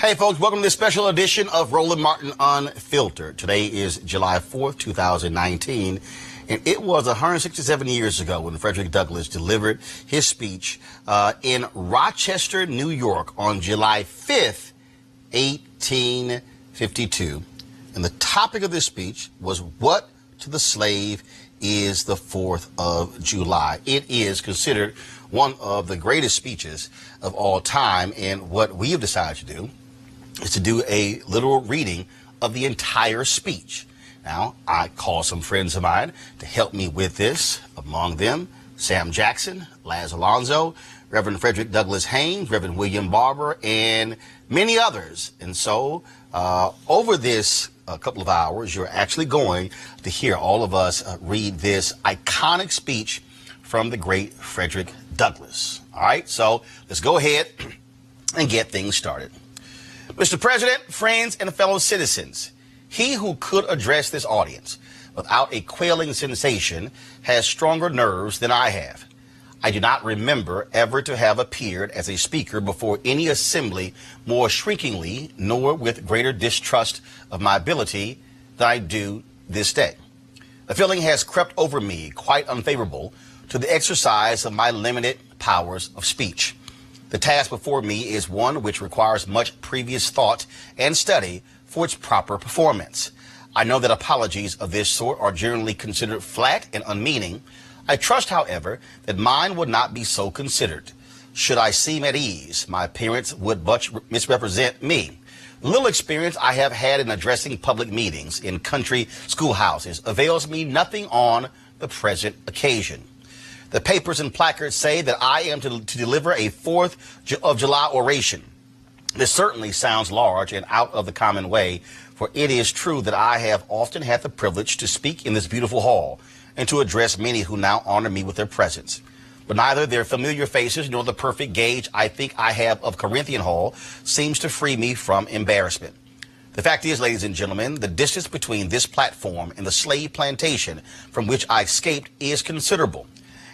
Hey folks, welcome to this special edition of Roland Martin Unfiltered. Today is July 4th, 2019, and it was 167 years ago when Frederick Douglass delivered his speech in Rochester, New York on July 5th, 1852. And the topic of this speech was, what to the slave is the 4th of July. It is considered one of the greatest speeches of all time, and what we have decided to do is to do a literal reading of the entire speech. Now, I called some friends of mine to help me with this. Among them, Sam Jackson, Laz Alonso, Reverend Frederick Douglass Haynes, Reverend William Barber, and many others. And so, over this couple of hours, you're actually going to hear all of us read this iconic speech from the great Frederick Douglass. All right, so let's go ahead and get things started. Mr. President, friends, and fellow citizens, he who could address this audience without a quailing sensation has stronger nerves than I have. I do not remember ever to have appeared as a speaker before any assembly more shrinkingly, nor with greater distrust of my ability than I do this day. The feeling has crept over me quite unfavorable to the exercise of my limited powers of speech. The task before me is one which requires much previous thought and study for its proper performance. I know that apologies of this sort are generally considered flat and unmeaning. I trust, however, that mine would not be so considered. Should I seem at ease, my appearance would much misrepresent me. The little experience I have had in addressing public meetings in country schoolhouses avails me nothing on the present occasion. The papers and placards say that I am to deliver a 4th of July oration. This certainly sounds large and out of the common way, for it is true that I have often had the privilege to speak in this beautiful hall and to address many who now honor me with their presence. But neither their familiar faces nor the perfect gauge I think I have of Corinthian Hall seems to free me from embarrassment. The fact is, ladies and gentlemen, the distance between this platform and the slave plantation from which I escaped is considerable.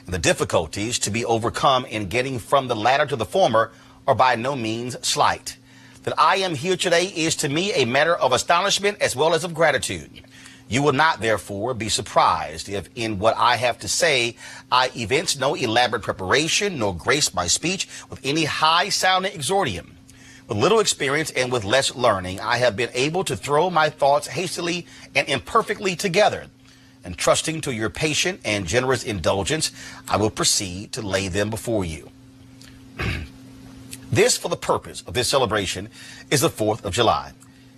And the difficulties to be overcome in getting from the latter to the former are by no means slight. That I am here today is to me a matter of astonishment as well as of gratitude. You will not, therefore, be surprised if in what I have to say I evince no elaborate preparation nor grace my speech with any high-sounding exordium. With little experience and with less learning, I have been able to throw my thoughts hastily and imperfectly together. And trusting to your patient and generous indulgence, I will proceed to lay them before you. This, for the purpose of this celebration, is the 4th of July.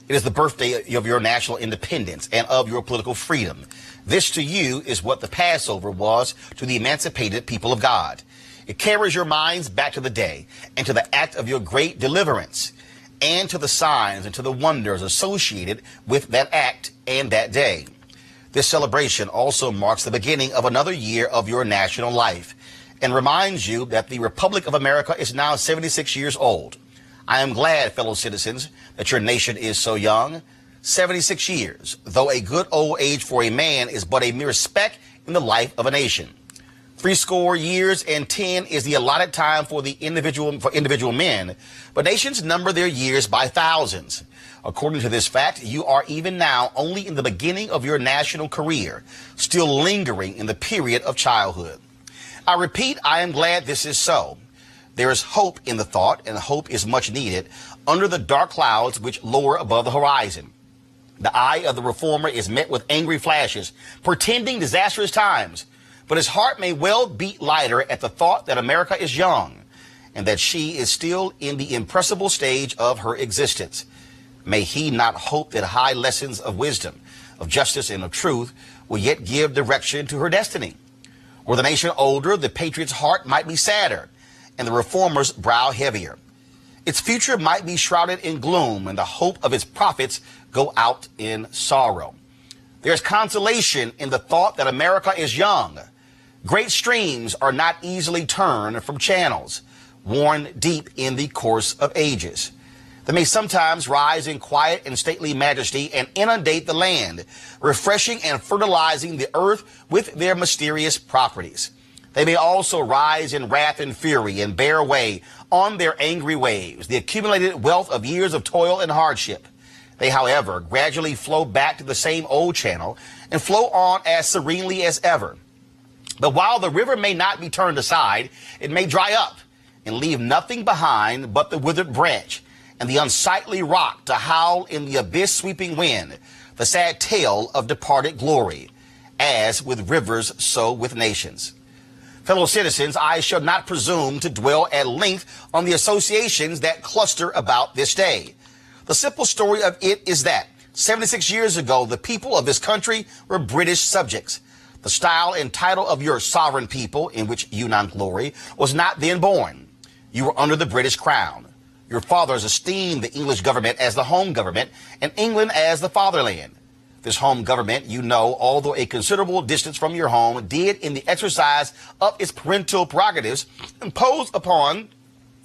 It is the birthday of your national independence and of your political freedom. This to you is what the Passover was to the emancipated people of God. It carries your minds back to the day and to the act of your great deliverance, and to the signs and to the wonders associated with that act and that day. This celebration also marks the beginning of another year of your national life and reminds you that the Republic of America is now 76 years old. I am glad, fellow citizens, that your nation is so young. 76 years, though a good old age for a man, is but a mere speck in the life of a nation. 70 years and 10 is the allotted time for individual men, but nations number their years by thousands. According to this fact, you are even now only in the beginning of your national career, still lingering in the period of childhood. I repeat, I am glad this is so. There is hope in the thought, and hope is much needed under the dark clouds which lower above the horizon. The eye of the reformer is met with angry flashes, portending disastrous times, but his heart may well beat lighter at the thought that America is young and that she is still in the impressible stage of her existence. May he not hope that high lessons of wisdom, of justice, and of truth will yet give direction to her destiny? Were the nation older, the patriot's heart might be sadder, and the reformer's brow heavier. Its future might be shrouded in gloom, and the hope of its prophets go out in sorrow. There is consolation in the thought that America is young. Great streams are not easily turned from channels worn deep in the course of ages. They may sometimes rise in quiet and stately majesty and inundate the land, refreshing and fertilizing the earth with their mysterious properties. They may also rise in wrath and fury and bear away on their angry waves the accumulated wealth of years of toil and hardship. They, however, gradually flow back to the same old channel and flow on as serenely as ever. But while the river may not be turned aside, it may dry up and leave nothing behind but the withered branch and the unsightly rock to howl in the abyss-sweeping wind, the sad tale of departed glory. As with rivers, so with nations. Fellow citizens, I shall not presume to dwell at length on the associations that cluster about this day. The simple story of it is that 76 years ago, the people of this country were British subjects. The style and title of your sovereign people, in which you now glory, was not then born. You were under the British crown. Your fathers esteemed the English government as the home government and England as the fatherland. This home government, you know, although a considerable distance from your home, did in the exercise of its parental prerogatives impose upon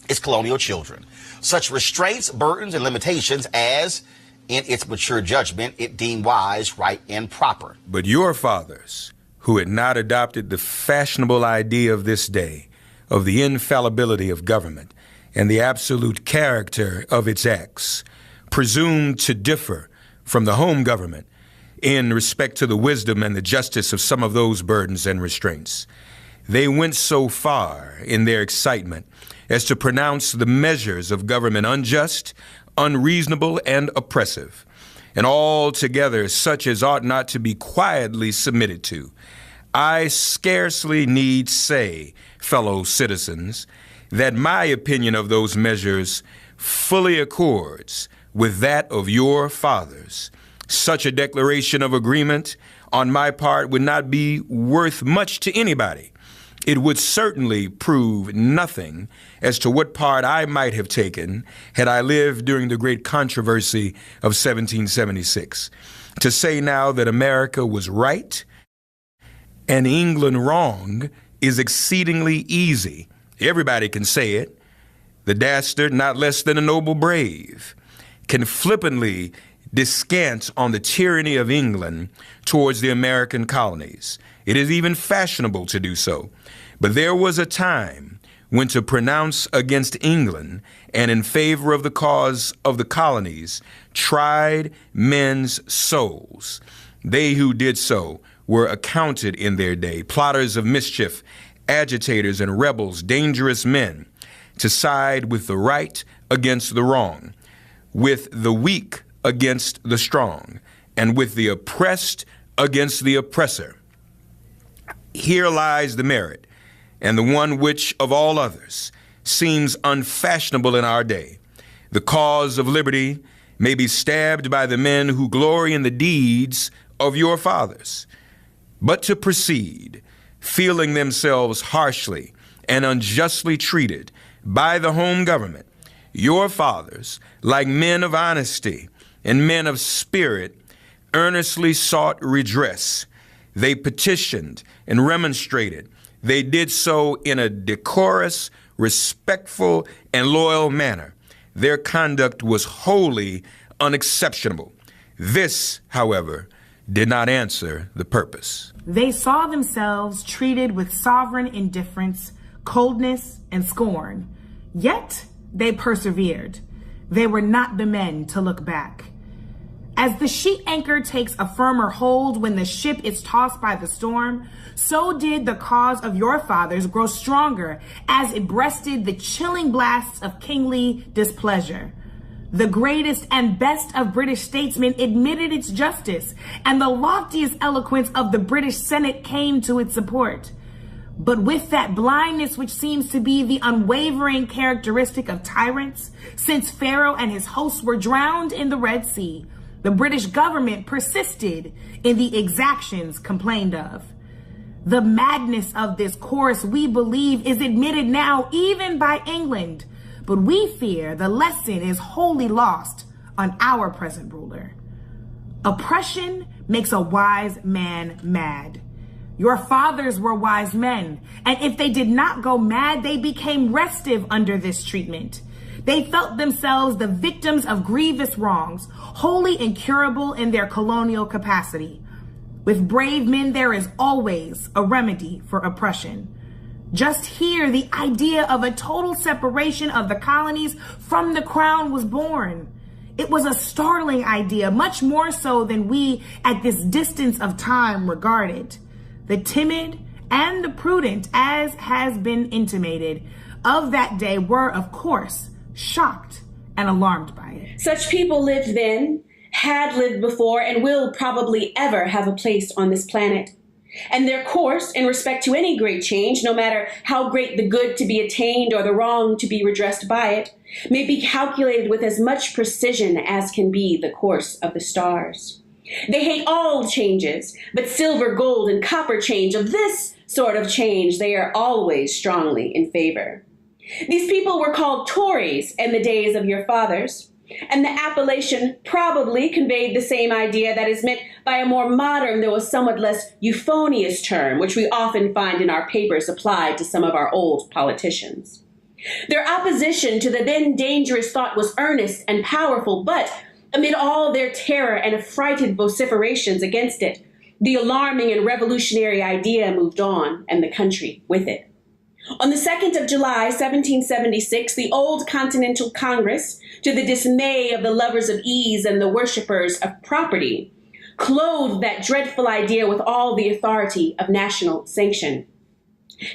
its colonial children such restraints, burdens, and limitations as, in its mature judgment, it deemed wise, right, and proper. But your fathers, who had not adopted the fashionable idea of this day, of the infallibility of government and the absolute character of its acts, presumed to differ from the home government in respect to the wisdom and the justice of some of those burdens and restraints. They went so far in their excitement as to pronounce the measures of government unjust, unreasonable, and oppressive, and altogether such as ought not to be quietly submitted to. I scarcely need say, fellow citizens, that my opinion of those measures fully accords with that of your fathers. Such a declaration of agreement on my part would not be worth much to anybody. It would certainly prove nothing as to what part I might have taken had I lived during the great controversy of 1776. To say now that America was right and England wrong is exceedingly easy. Everybody can say it. The dastard, not less than a noble brave, can flippantly descant on the tyranny of England towards the American colonies. It is even fashionable to do so. But there was a time when to pronounce against England and in favor of the cause of the colonies tried men's souls. They who did so were accounted in their day plotters of mischief, agitators and rebels, dangerous men, to side with the right against the wrong, with the weak against the strong, and with the oppressed against the oppressor. Here lies the merit, and the one which, of all others, seems unfashionable in our day. The cause of liberty may be stabbed by the men who glory in the deeds of your fathers. But to proceed, feeling themselves harshly and unjustly treated by the home government, your fathers, like men of honesty and men of spirit, earnestly sought redress. They petitioned and remonstrated. They did so in a decorous, respectful, and loyal manner. Their conduct was wholly unexceptionable. This, however, did not answer the purpose. They saw themselves treated with sovereign indifference, coldness, and scorn. Yet they persevered. They were not the men to look back. As the sheet anchor takes a firmer hold when the ship is tossed by the storm, so did the cause of your fathers grow stronger as it breasted the chilling blasts of kingly displeasure. The greatest and best of British statesmen admitted its justice, and the loftiest eloquence of the British Senate came to its support. But with that blindness which seems to be the unwavering characteristic of tyrants, since Pharaoh and his hosts were drowned in the Red Sea, the British government persisted in the exactions complained of. The madness of this course, we believe, is admitted now even by England, but we fear the lesson is wholly lost on our present ruler. Oppression makes a wise man mad. Your fathers were wise men, and if they did not go mad, they became restive under this treatment. They felt themselves the victims of grievous wrongs, wholly incurable in their colonial capacity. With brave men, there is always a remedy for oppression. Just here, the idea of a total separation of the colonies from the crown was born. It was a startling idea, much more so than we at this distance of time regard it. The timid and the prudent, as has been intimated, of that day were, of course, shocked and alarmed by it. Such people lived then, had lived before, and will probably ever have a place on this planet. And their course in respect to any great change, no matter how great the good to be attained or the wrong to be redressed by it, may be calculated with as much precision as can be the course of the stars. They hate all changes, but silver, gold, and copper change, of this sort of change, they are always strongly in favor. These people were called Tories in the days of your fathers, and the appellation probably conveyed the same idea that is meant by a more modern, though a somewhat less euphonious term, which we often find in our papers applied to some of our old politicians. Their opposition to the then dangerous thought was earnest and powerful, but amid all their terror and affrighted vociferations against it, the alarming and revolutionary idea moved on, and the country with it. On the 2nd of July, 1776, the old Continental Congress, to the dismay of the lovers of ease and the worshippers of property, clothed that dreadful idea with all the authority of national sanction.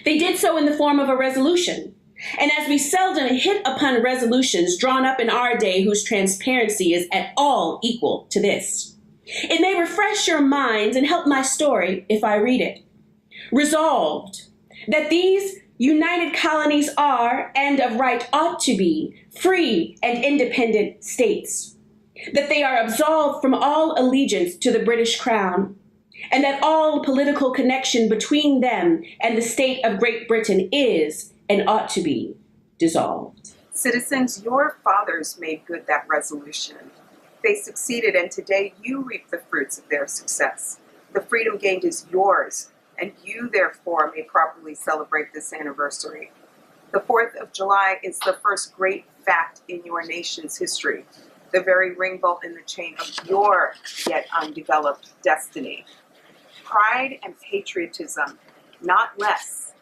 They did so in the form of a resolution, and as we seldom hit upon resolutions drawn up in our day whose transparency is at all equal to this, it may refresh your minds and help my story if I read it. Resolved, that these united colonies are, and of right ought to be, free and independent states, that they are absolved from all allegiance to the British Crown, and that all political connection between them and the state of Great Britain is, and ought to be, dissolved. Citizens, your fathers made good that resolution. They succeeded, and today you reap the fruits of their success. The freedom gained is yours, and you, therefore, may properly celebrate this anniversary. The 4th of July is the first great fact in your nation's history, the very ring bolt in the chain of your yet undeveloped destiny. Pride and patriotism, not less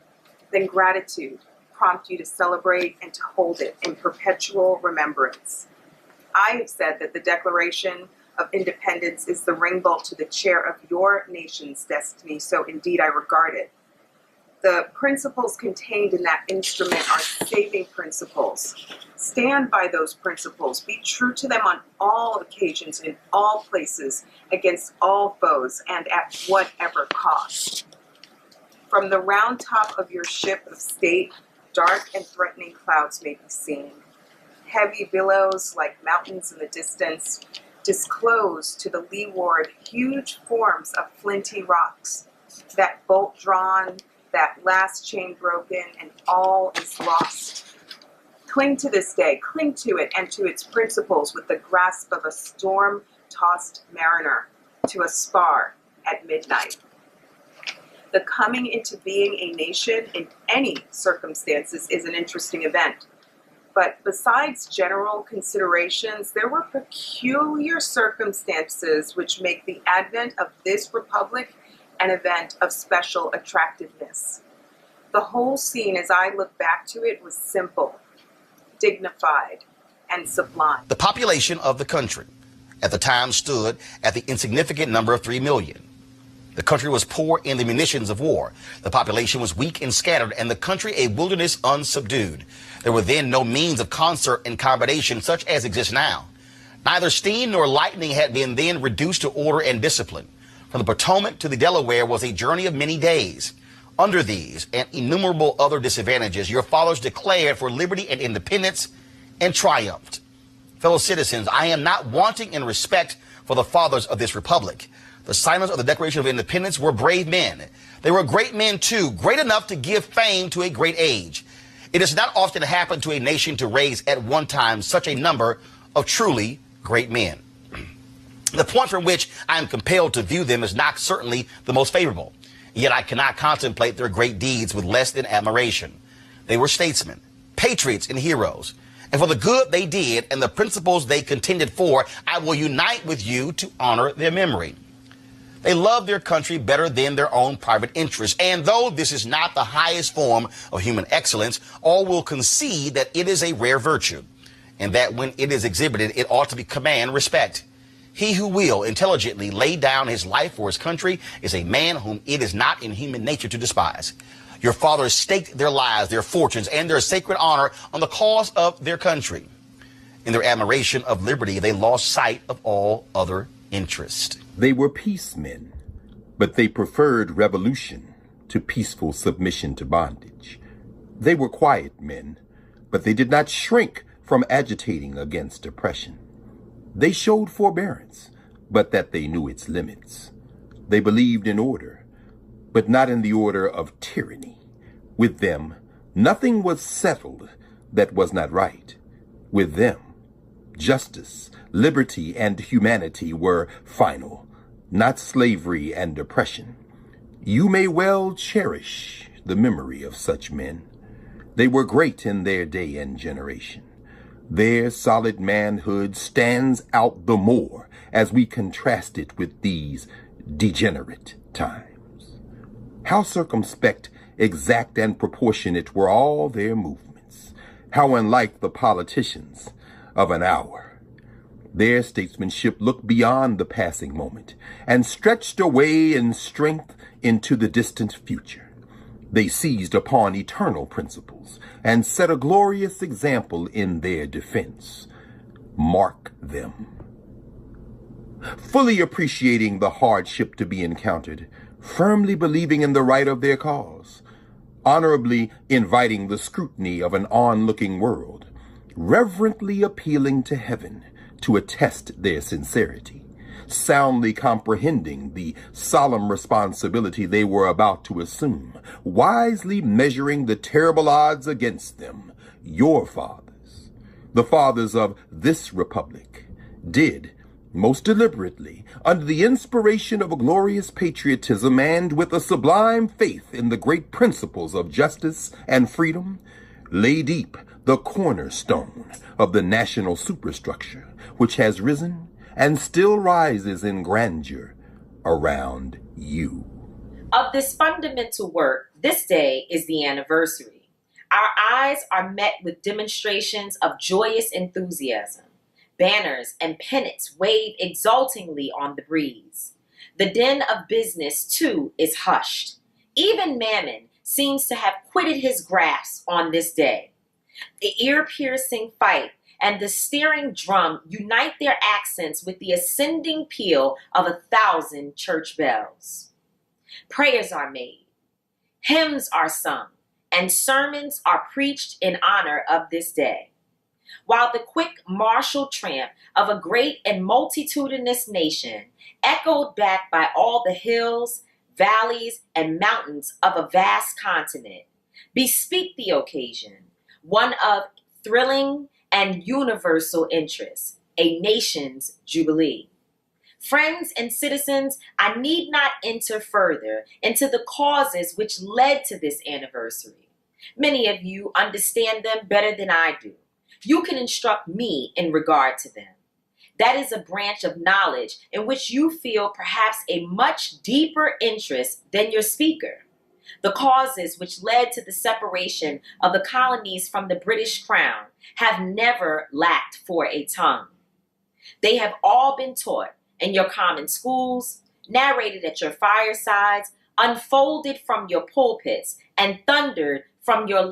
than gratitude, prompt you to celebrate and to hold it in perpetual remembrance. I have said that the Declaration of Independence is the ring bolt to the chair of your nation's destiny, so indeed I regard it. The principles contained in that instrument are saving principles. Stand by those principles. Be true to them on all occasions, in all places, against all foes, and at whatever cost. From the round top of your ship of state, dark and threatening clouds may be seen. Heavy billows, like mountains in the distance, disclose to the leeward huge forms of flinty rocks. That bolt drawn, that last chain broken, and all is lost. Cling to this day, cling to it and to its principles with the grasp of a storm-tossed mariner to a spar at midnight. The coming into being a nation in any circumstances is an interesting event. But besides general considerations, there were peculiar circumstances which make the advent of this republic an event of special attractiveness. The whole scene, as I look back to it, was simple, dignified, and sublime. The population of the country at the time stood at the insignificant number of 3 million. The country was poor in the munitions of war. The population was weak and scattered, and the country a wilderness unsubdued. There were then no means of concert and combination such as exist now. Neither steam nor lightning had been then reduced to order and discipline. From the Potomac to the Delaware was a journey of many days. Under these and innumerable other disadvantages, your fathers declared for liberty and independence and triumphed. Fellow citizens, I am not wanting in respect for the fathers of this republic. The signers of the Declaration of Independence were brave men. They were great men, too, great enough to give fame to a great age. It does not often happen to a nation to raise at one time such a number of truly great men. The point from which I am compelled to view them is not certainly the most favorable, yet I cannot contemplate their great deeds with less than admiration. They were statesmen, patriots, and heroes. And for the good they did and the principles they contended for, I will unite with you to honor their memory. They love their country better than their own private interests. And though this is not the highest form of human excellence, all will concede that it is a rare virtue, and that when it is exhibited, it ought to command respect. He who will intelligently lay down his life for his country is a man whom it is not in human nature to despise. Your fathers staked their lives, their fortunes, and their sacred honor on the cause of their country. In their admiration of liberty, they lost sight of all other interest. They were peacemen, but they preferred revolution to peaceful submission to bondage. They were quiet men, but they did not shrink from agitating against oppression. They showed forbearance, but that they knew its limits. They believed in order, but not in the order of tyranny. With them, nothing was settled that was not right. With them, justice, liberty, and humanity were final, not slavery and oppression. You may well cherish the memory of such men. They were great in their day and generation. Their solid manhood stands out the more as we contrast it with these degenerate times. How circumspect, exact, and proportionate were all their movements. How unlike the politicians of an hour. Their statesmanship looked beyond the passing moment and stretched away in strength into the distant future. They seized upon eternal principles and set a glorious example in their defense. Mark them. Fully appreciating the hardship to be encountered, firmly believing in the right of their cause, honorably inviting the scrutiny of an onlooking world, reverently appealing to heaven to attest their sincerity, soundly comprehending the solemn responsibility they were about to assume, wisely measuring the terrible odds against them. Your fathers, the fathers of this republic, did, most deliberately, under the inspiration of a glorious patriotism and with a sublime faith in the great principles of justice and freedom, lay deep the cornerstone of the national superstructure, which has risen and still rises in grandeur around you. Of this fundamental work, this day is the anniversary. Our eyes are met with demonstrations of joyous enthusiasm. Banners and pennants wave exultingly on the breeze. The din of business, too, is hushed. Even Mammon seems to have quitted his grasp on this day. The ear-piercing fife and the steering drum unite their accents with the ascending peal of 1,000 church bells. Prayers are made, hymns are sung, and sermons are preached in honor of this day. While the quick martial tramp of a great and multitudinous nation, echoed back by all the hills, valleys, and mountains of a vast continent, bespeak the occasion, one of thrilling and universal interest, a nation's jubilee. Friends and citizens, I need not enter further into the causes which led to this anniversary. Many of you understand them better than I do. You can instruct me in regard to them. That is a branch of knowledge in which you feel perhaps a much deeper interest than your speaker. The causes which led to the separation of the colonies from the British Crown have never lacked for a tongue. They have all been taught in your common schools, narrated at your firesides, unfolded from your pulpits, and thundered from your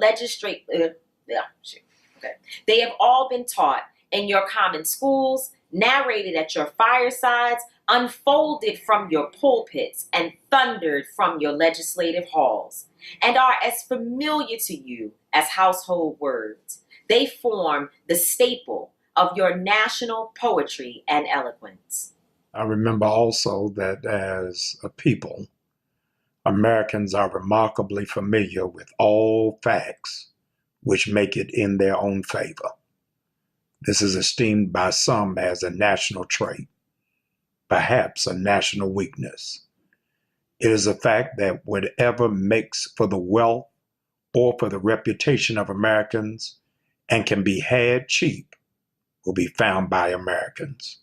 They have all been taught in your common schools, narrated at your firesides, unfolded from your pulpits, and thundered from your legislative halls, and are as familiar to you as household words. They form the staple of your national poetry and eloquence. I remember also that as a people, Americans are remarkably familiar with all facts which make it in their own favor. This is esteemed by some as a national trait, perhaps a national weakness. It is a fact that whatever makes for the wealth or for the reputation of Americans and can be had cheap will be found by Americans.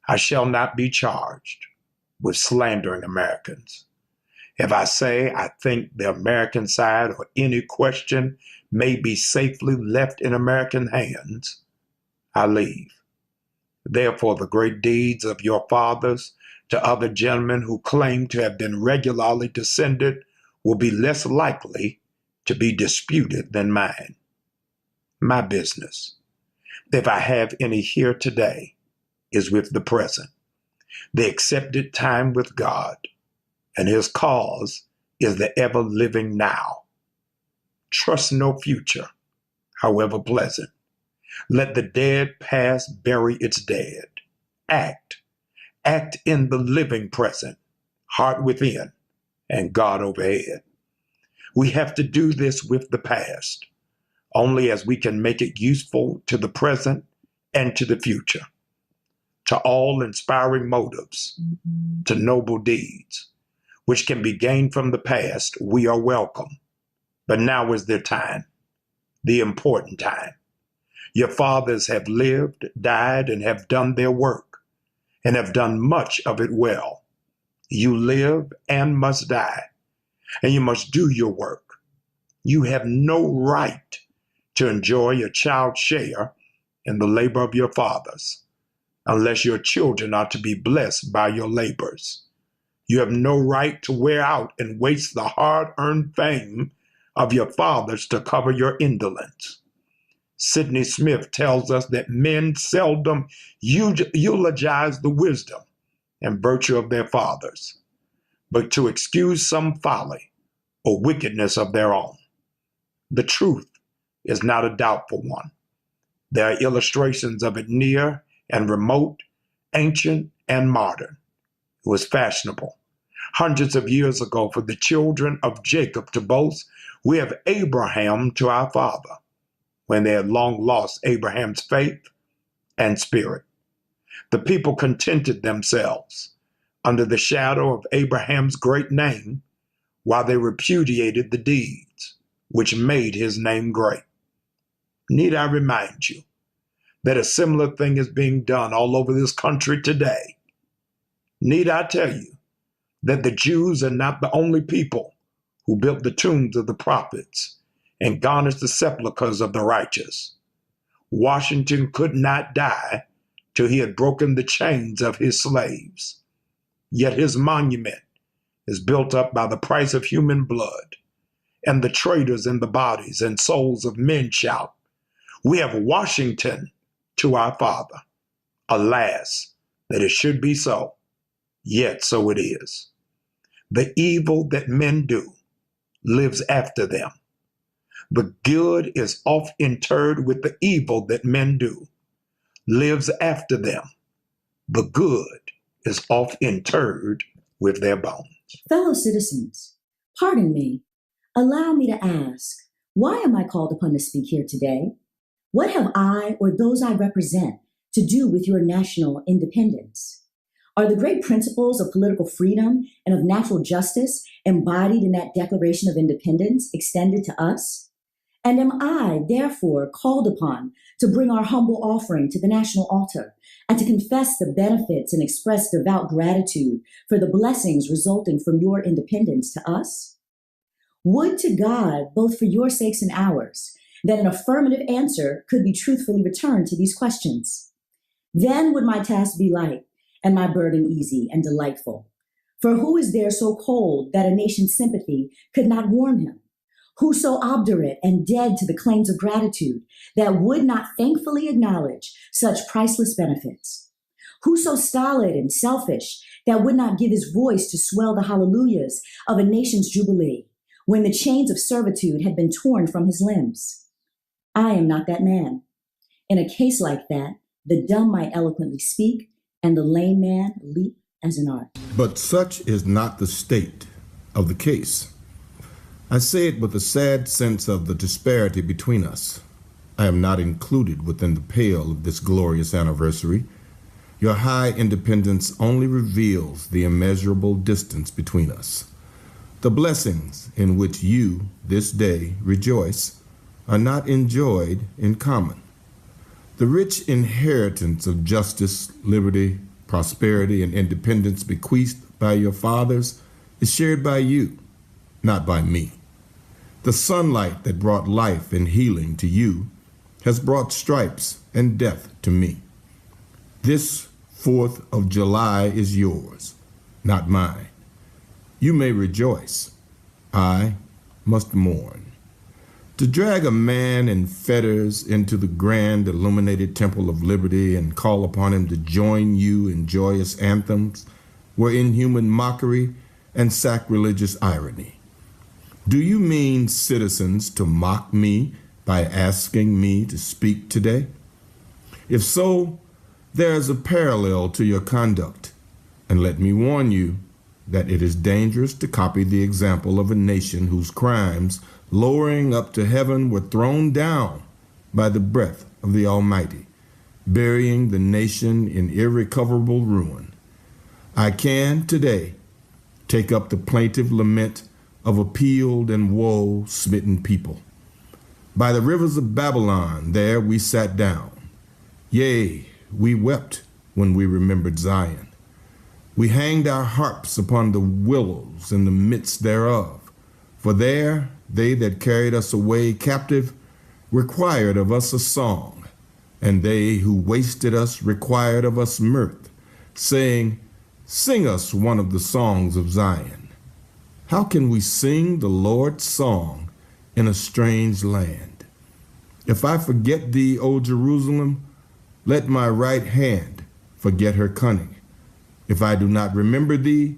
I shall not be charged with slandering Americans. If I say I think the American side or any question may be safely left in American hands, I leave. Therefore, the great deeds of your fathers to other gentlemen who claim to have been regularly descended will be less likely to be disputed than mine. My business, if I have any here today, is with the present, the accepted time with God, and his cause is the ever-living now. Trust no future, however pleasant. Let the dead past bury its dead. Act in the living present, heart within, and God overhead. We have to do this with the past, only as we can make it useful to the present and to the future, to all inspiring motives, to noble deeds, which can be gained from the past. We are welcome. But now is their time, the important time. Your fathers have lived, died, and have done their work, and have done much of it well. You live and must die, and you must do your work. You have no right to enjoy a child's share in the labor of your fathers, unless your children are to be blessed by your labors. You have no right to wear out and waste the hard-earned fame of your fathers to cover your indolence. Sidney Smith tells us that men seldom eulogize the wisdom and virtue of their fathers, but to excuse some folly or wickedness of their own. The truth is not a doubtful one. There are illustrations of it near and remote, ancient and modern. It was fashionable hundreds of years ago for the children of Jacob to boast, "We have Abraham to our father," when they had long lost Abraham's faith and spirit. The people contented themselves under the shadow of Abraham's great name while they repudiated the deeds which made his name great. Need I remind you that a similar thing is being done all over this country today? Need I tell you that the Jews are not the only people who built the tombs of the prophets and garnished the sepulchres of the righteous? Washington could not die till he had broken the chains of his slaves. Yet his monument is built up by the price of human blood, and the traitors in the bodies and souls of men shout, "We have Washington to our father." Alas, that it should be so, yet so it is. The evil that men do lives after them. The good is oft interred with the evil that men do, lives after them. The good is oft interred with their bones. Fellow citizens, pardon me. Allow me to ask, why am I called upon to speak here today? What have I or those I represent to do with your national independence? Are the great principles of political freedom and of natural justice embodied in that Declaration of Independence extended to us? And am I, therefore, called upon to bring our humble offering to the national altar and to confess the benefits and express devout gratitude for the blessings resulting from your independence to us? Would to God, both for your sakes and ours, that an affirmative answer could be truthfully returned to these questions. Then would my task be light and my burden easy and delightful. For who is there so cold that a nation's sympathy could not warm him? Who so obdurate and dead to the claims of gratitude that would not thankfully acknowledge such priceless benefits? Who so stolid and selfish that would not give his voice to swell the hallelujahs of a nation's jubilee when the chains of servitude had been torn from his limbs? I am not that man. In a case like that, the dumb might eloquently speak and the lame man leap as an art. But such is not the state of the case. I say it with a sad sense of the disparity between us. I am not included within the pale of this glorious anniversary. Your high independence only reveals the immeasurable distance between us. The blessings in which you, this day, rejoice are not enjoyed in common. The rich inheritance of justice, liberty, prosperity, and independence bequeathed by your fathers is shared by you, not by me. The sunlight that brought life and healing to you has brought stripes and death to me. This 4th of July is yours, not mine. You may rejoice. I must mourn. To drag a man in fetters into the grand illuminated temple of liberty and call upon him to join you in joyous anthems were inhuman mockery and sacrilegious irony. Do you mean, citizens, to mock me by asking me to speak today? If so, there is a parallel to your conduct, and let me warn you that it is dangerous to copy the example of a nation whose crimes, lowering up to heaven, were thrown down by the breath of the Almighty, burying the nation in irrecoverable ruin. I can today take up the plaintive lament of appealed and woe-smitten people. By the rivers of Babylon, there we sat down. Yea, we wept when we remembered Zion. We hanged our harps upon the willows in the midst thereof, for there they that carried us away captive required of us a song, and they who wasted us required of us mirth, saying, Sing us one of the songs of Zion. How can we sing the Lord's song in a strange land? If I forget thee, O Jerusalem, let my right hand forget her cunning. If I do not remember thee,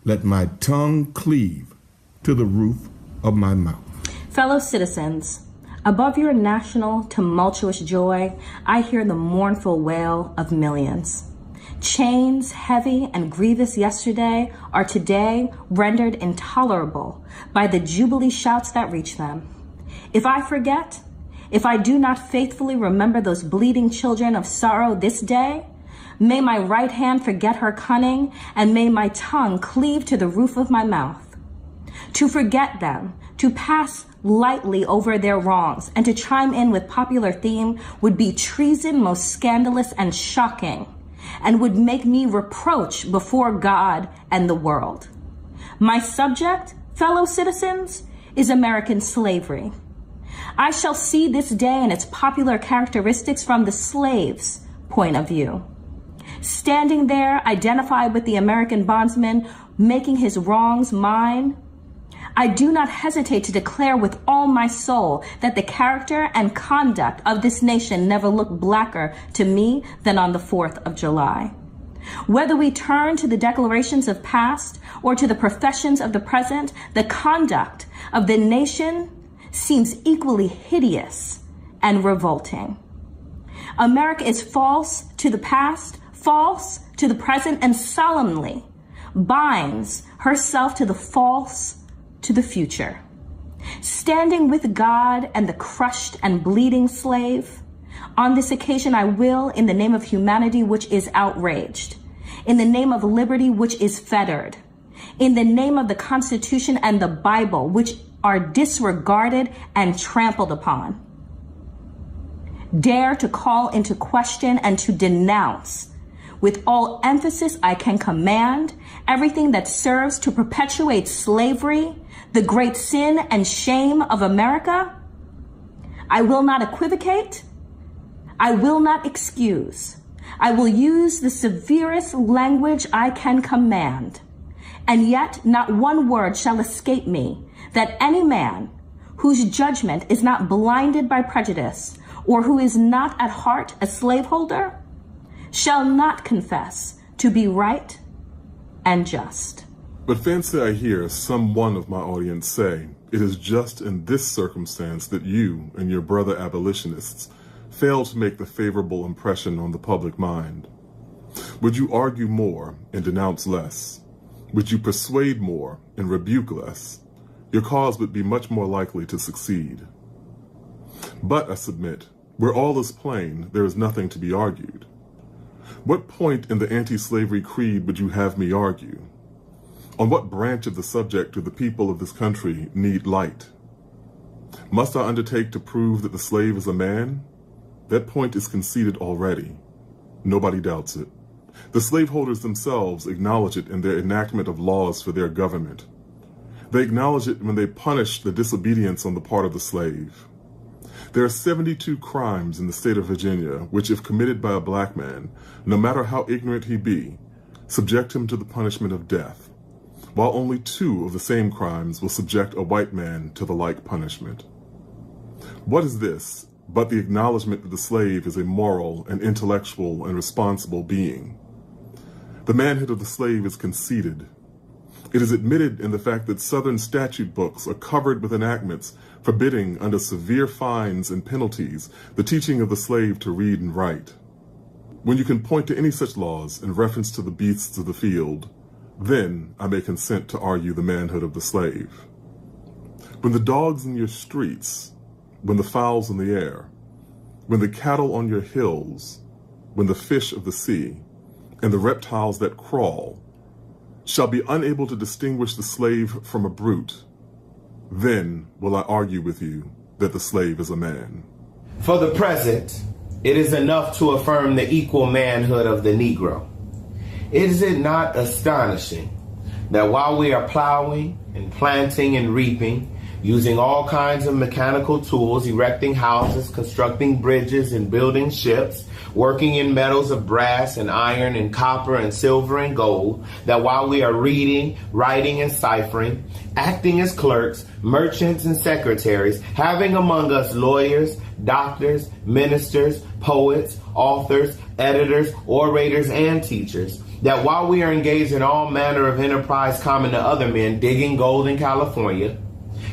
let my tongue cleave to the roof of my mouth. Fellow citizens, above your national tumultuous joy, I hear the mournful wail of millions. Chains heavy and grievous yesterday are today rendered intolerable by the jubilee shouts that reach them. If I forget, if I do not faithfully remember those bleeding children of sorrow this day, may my right hand forget her cunning, and may my tongue cleave to the roof of my mouth. To forget them, to pass lightly over their wrongs, and to chime in with popular theme would be treason most scandalous and shocking, and would make me reproach before God and the world. My subject, fellow citizens, is American slavery. I shall see this day and its popular characteristics from the slave's point of view. Standing there, identified with the American bondsman, making his wrongs mine, I do not hesitate to declare with all my soul that the character and conduct of this nation never looked blacker to me than on the 4th of July. Whether we turn to the declarations of past or to the professions of the present, the conduct of the nation seems equally hideous and revolting. America is false to the past, false to the present, and solemnly binds herself to the false to the future. Standing with God and the crushed and bleeding slave, on this occasion I will, in the name of humanity which is outraged, in the name of liberty which is fettered, in the name of the Constitution and the Bible which are disregarded and trampled upon, dare to call into question and to denounce with all emphasis I can command everything that serves to perpetuate slavery, the great sin and shame of America. I will not equivocate. I will not excuse. I will use the severest language I can command. And yet not one word shall escape me that any man whose judgment is not blinded by prejudice or who is not at heart a slaveholder shall not confess to be right and just. But fancy I hear some one of my audience say, it is just in this circumstance that you and your brother abolitionists fail to make the favorable impression on the public mind. Would you argue more and denounce less? Would you persuade more and rebuke less? Your cause would be much more likely to succeed. But, I submit, where all is plain, there is nothing to be argued. What point in the anti-slavery creed would you have me argue? On what branch of the subject do the people of this country need light? Must I undertake to prove that the slave is a man? That point is conceded already. Nobody doubts it. The slaveholders themselves acknowledge it in their enactment of laws for their government. They acknowledge it when they punish the disobedience on the part of the slave. There are 72 crimes in the state of Virginia which, if committed by a black man, no matter how ignorant he be, subject him to the punishment of death, while only 2 of the same crimes will subject a white man to the like punishment. What is this but the acknowledgement that the slave is a moral and intellectual and responsible being? The manhood of the slave is conceded. It is admitted in the fact that Southern statute books are covered with enactments forbidding, under severe fines and penalties, the teaching of the slave to read and write. When you can point to any such laws in reference to the beasts of the field, then I may consent to argue the manhood of the slave. When the dogs in your streets, when the fowls in the air, when the cattle on your hills, when the fish of the sea, and the reptiles that crawl, shall be unable to distinguish the slave from a brute, then will I argue with you that the slave is a man. For the present, it is enough to affirm the equal manhood of the Negro. Is it not astonishing that while we are plowing and planting and reaping, using all kinds of mechanical tools, erecting houses, constructing bridges, and building ships, working in metals of brass and iron and copper and silver and gold, that while we are reading, writing, and ciphering, acting as clerks, merchants, and secretaries, having among us lawyers, doctors, ministers, poets, authors, editors, orators, and teachers, that while we are engaged in all manner of enterprise common to other men, digging gold in California,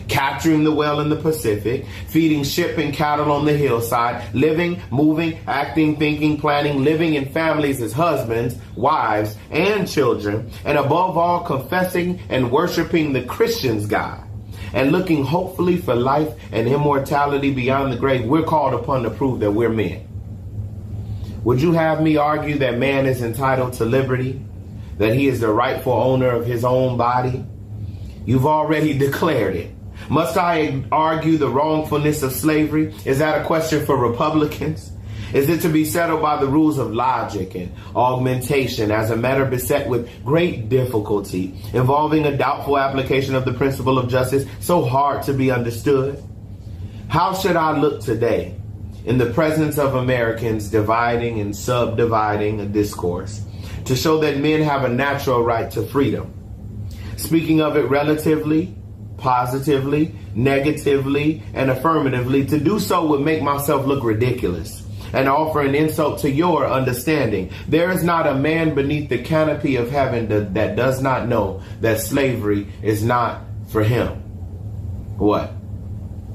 capturing the whale in the Pacific, feeding sheep and cattle on the hillside, living, moving, acting, thinking, planning, living in families as husbands, wives, and children, and above all confessing and worshiping the Christian's God, and looking hopefully for life and immortality beyond the grave, we're called upon to prove that we're men. Would you have me argue that man is entitled to liberty, that he is the rightful owner of his own body? You've already declared it. Must I argue the wrongfulness of slavery? Is that a question for Republicans? Is it to be settled by the rules of logic and augmentation as a matter beset with great difficulty, involving a doubtful application of the principle of justice so hard to be understood? How should I look today in the presence of Americans dividing and subdividing a discourse to show that men have a natural right to freedom? Speaking of it relatively, positively, negatively, and affirmatively, to do so would make myself look ridiculous and offer an insult to your understanding. There is not a man beneath the canopy of heaven that does not know that slavery is not for him. What?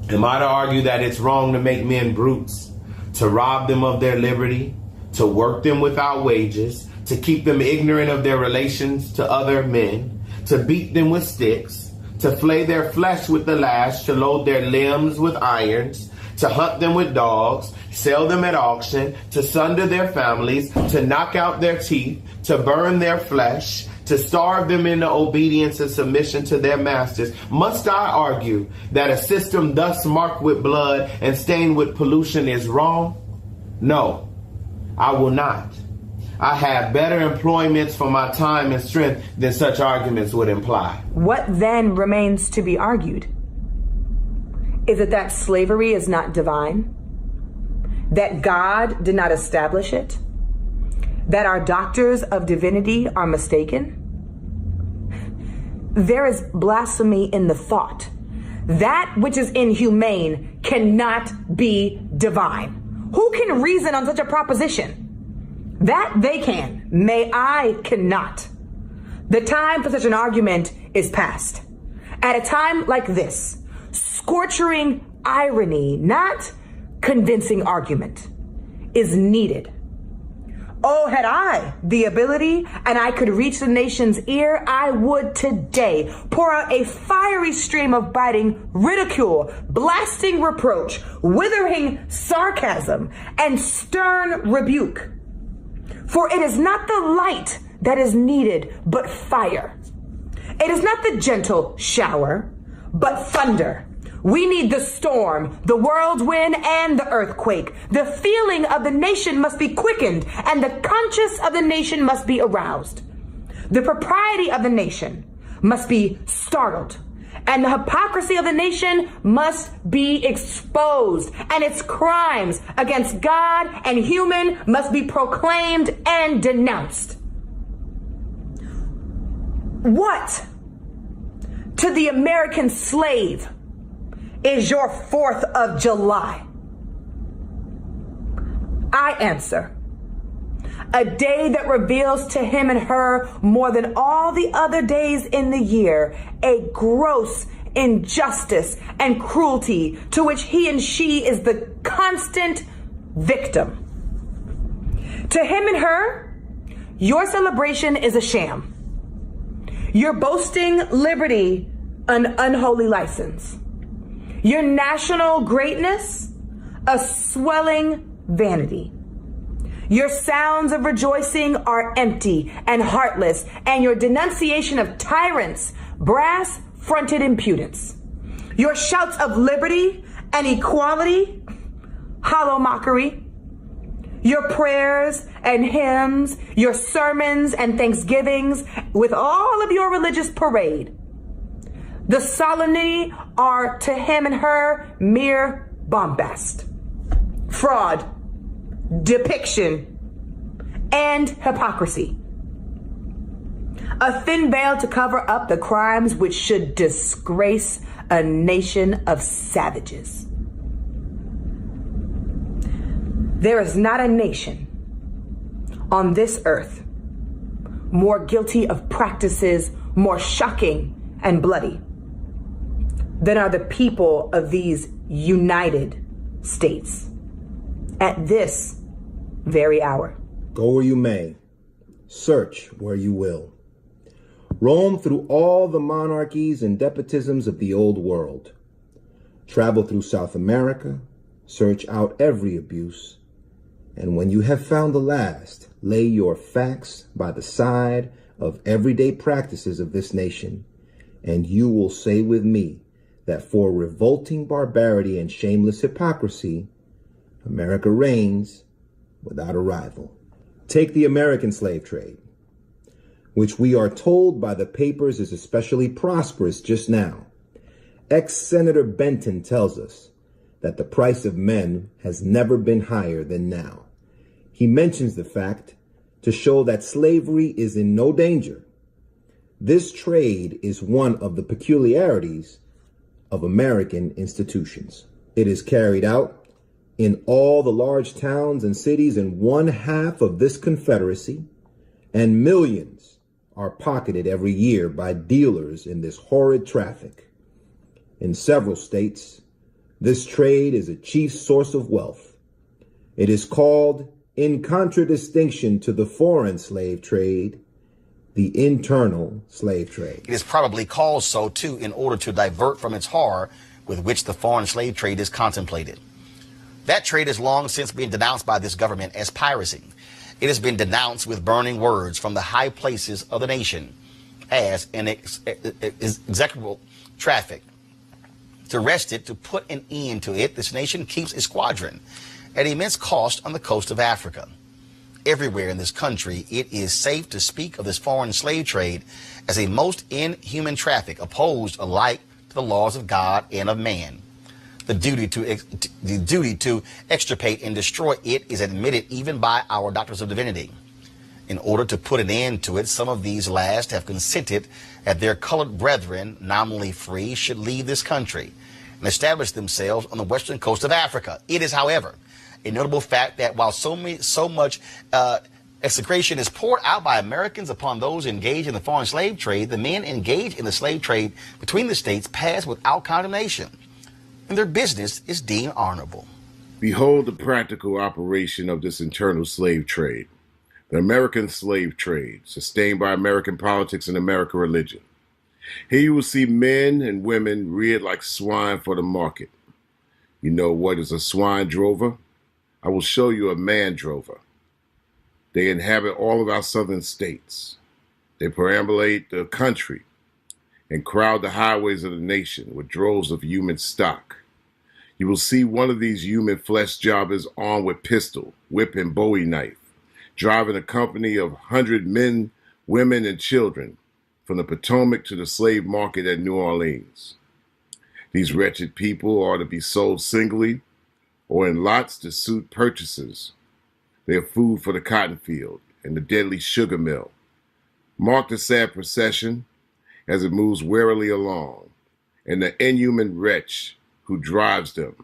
Am I to argue that it's wrong to make men brutes, to rob them of their liberty, to work them without wages, to keep them ignorant of their relations to other men, to beat them with sticks, to flay their flesh with the lash, to load their limbs with irons, to hunt them with dogs, sell them at auction, to sunder their families, to knock out their teeth, to burn their flesh, to starve them into obedience and submission to their masters? Must I argue that a system thus marked with blood and stained with pollution is wrong? No, I will not. I have better employments for my time and strength than such arguments would imply. What then remains to be argued? Is it that slavery is not divine? That God did not establish it? That our doctors of divinity are mistaken? There is blasphemy in the thought. That which is inhumane cannot be divine. Who can reason on such a proposition? That they can. May I cannot. The time for such an argument is past. At a time like this, scorching irony, not convincing argument, is needed. Oh, had I the ability and I could reach the nation's ear, I would today pour out a fiery stream of biting ridicule, blasting reproach, withering sarcasm, and stern rebuke. For it is not the light that is needed, but fire. It is not the gentle shower, but thunder, We need the storm, the whirlwind, and the earthquake. The feeling of the nation must be quickened, and the conscience of the nation must be aroused. The propriety of the nation must be startled, and the hypocrisy of the nation must be exposed, and its crimes against God and human must be proclaimed and denounced. What to the American slave is your 4th of July? I answer, a day that reveals to him and her more than all the other days in the year a gross injustice and cruelty to which he and she is the constant victim. To him and her, your celebration is a sham. You're boasting liberty, an unholy license. Your national greatness, a swelling vanity. Your sounds of rejoicing are empty and heartless, and your denunciation of tyrants, brass-fronted impudence. Your shouts of liberty and equality, hollow mockery. Your prayers and hymns, your sermons and thanksgivings, with all of your religious parade. The solemnity are to him and her mere bombast, fraud, depiction, and hypocrisy. A thin veil to cover up the crimes which should disgrace a nation of savages. There is not a nation on this earth more guilty of practices more shocking and bloody than are the people of these United States at this very hour. Go where you may, search where you will. Roam through all the monarchies and despotisms of the old world. Travel through South America, search out every abuse. And when you have found the last, lay your facts by the side of everyday practices of this nation, and you will say with me that for revolting barbarity and shameless hypocrisy, America reigns without a rival. Take the American slave trade, which we are told by the papers is especially prosperous just now. Ex-Senator Benton tells us that the price of men has never been higher than now. He mentions the fact to show that slavery is in no danger. This trade is one of the peculiarities of American institutions. It is carried out in all the large towns and cities in one half of this Confederacy, and millions are pocketed every year by dealers in this horrid traffic. In several states, this trade is a chief source of wealth. It is called, in contradistinction to the foreign slave trade, the internal slave trade. It is probably called so, too, in order to divert from its horror with which the foreign slave trade is contemplated. That trade has long since been denounced by this government as piracy. It has been denounced with burning words from the high places of the nation as an execrable traffic. To arrest it, to put an end to it, this nation keeps a squadron at immense cost on the coast of Africa. Everywhere in this country, it is safe to speak of this foreign slave trade as a most inhuman traffic, opposed alike to the laws of God and of man. The duty to extirpate and destroy it is admitted even by our doctors of divinity. In order to put an end to it, some of these last have consented that their colored brethren, nominally free, should leave this country and establish themselves on the western coast of Africa. It is, however, a notable fact that while so much execration is poured out by Americans upon those engaged in the foreign slave trade, the men engaged in the slave trade between the states pass without condemnation, and their business is deemed honorable. Behold the practical operation of this internal slave trade, the American slave trade, sustained by American politics and American religion. Here you will see men and women reared like swine for the market. You know what is a swine drover? I will show you a man drover. They inhabit all of our southern states. They perambulate the country and crowd the highways of the nation with droves of human stock. You will see one of these human flesh jobbers armed with pistol, whip, and bowie knife, driving a company of 100 men, women, and children from the Potomac to the slave market at New Orleans. These wretched people are to be sold singly or in lots to suit purchasers. They are food for the cotton field and the deadly sugar mill. Mark the sad procession as it moves warily along, and the inhuman wretch who drives them.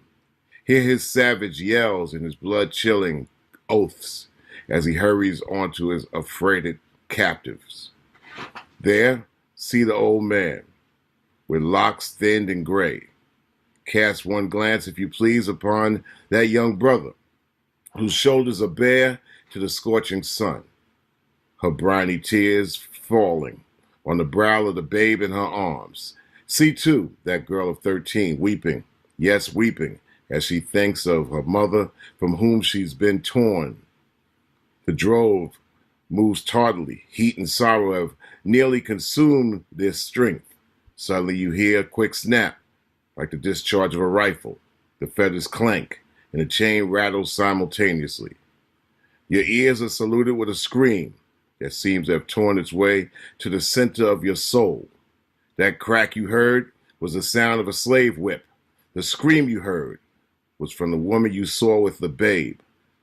Hear his savage yells and his blood-chilling oaths as he hurries onto his affrighted captives. There, see the old man, with locks thinned and gray. Cast one glance, if you please, upon that young brother, whose shoulders are bare to the scorching sun, her briny tears falling on the brow of the babe in her arms. See, too, that girl of 13 weeping, yes, weeping, as she thinks of her mother from whom she's been torn. The drove moves tardily. Heat and sorrow have nearly consumed their strength. Suddenly you hear a quick snap, like the discharge of a rifle. The feathers clank, and the chain rattles simultaneously. Your ears are saluted with a scream that seems to have torn its way to the center of your soul. That crack you heard was the sound of a slave whip. The scream you heard was from the woman you saw with the babe.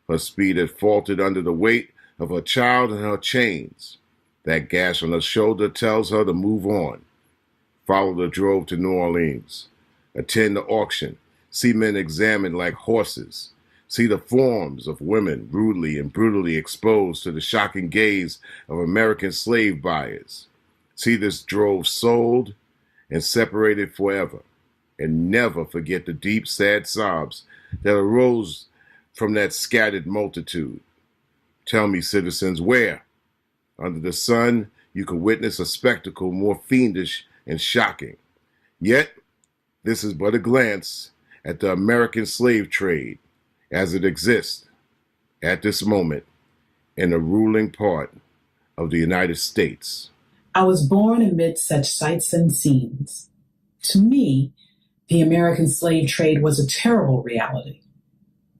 Her speed had faltered under the weight of her child and her chains. That gash on her shoulder tells her to move on. Follow the drove to New Orleans. Attend the auction. See men examined like horses. See the forms of women rudely and brutally exposed to the shocking gaze of American slave buyers. See this drove sold and separated forever. And never forget the deep, sad sobs that arose from that scattered multitude. Tell me, citizens, where, under the sun, you could witness a spectacle more fiendish and shocking. Yet, this is but a glance at the American slave trade as it exists at this moment in the ruling part of the United States. I was born amid such sights and scenes. To me, the American slave trade was a terrible reality.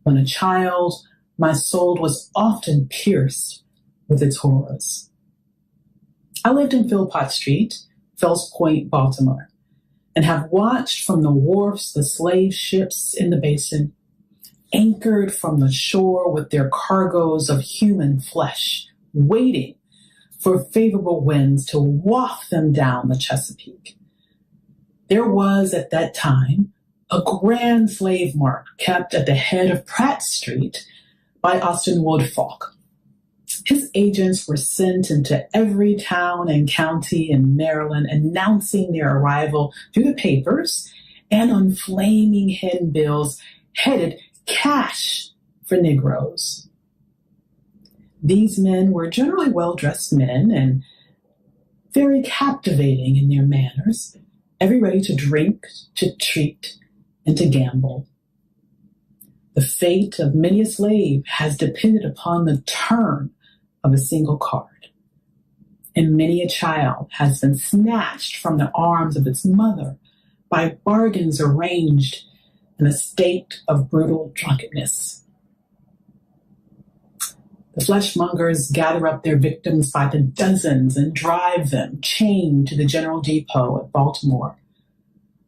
When a child, my soul was often pierced with its horrors. I lived in Philpott Street, Fells Point, Baltimore, and have watched from the wharfs the slave ships in the basin, anchored from the shore with their cargoes of human flesh, waiting for favorable winds to waft them down the Chesapeake. There was at that time a grand slave mart kept at the head of Pratt Street by Austin Wood Falk. His agents were sent into every town and county in Maryland announcing their arrival through the papers and on flaming handbills headed cash for Negroes. These men were generally well-dressed men and very captivating in their manners, ever ready to drink, to treat, and to gamble. The fate of many a slave has depended upon the turn of a single card, and many a child has been snatched from the arms of its mother by bargains arranged in a state of brutal drunkenness. The fleshmongers gather up their victims by the dozens and drive them chained to the General Depot at Baltimore.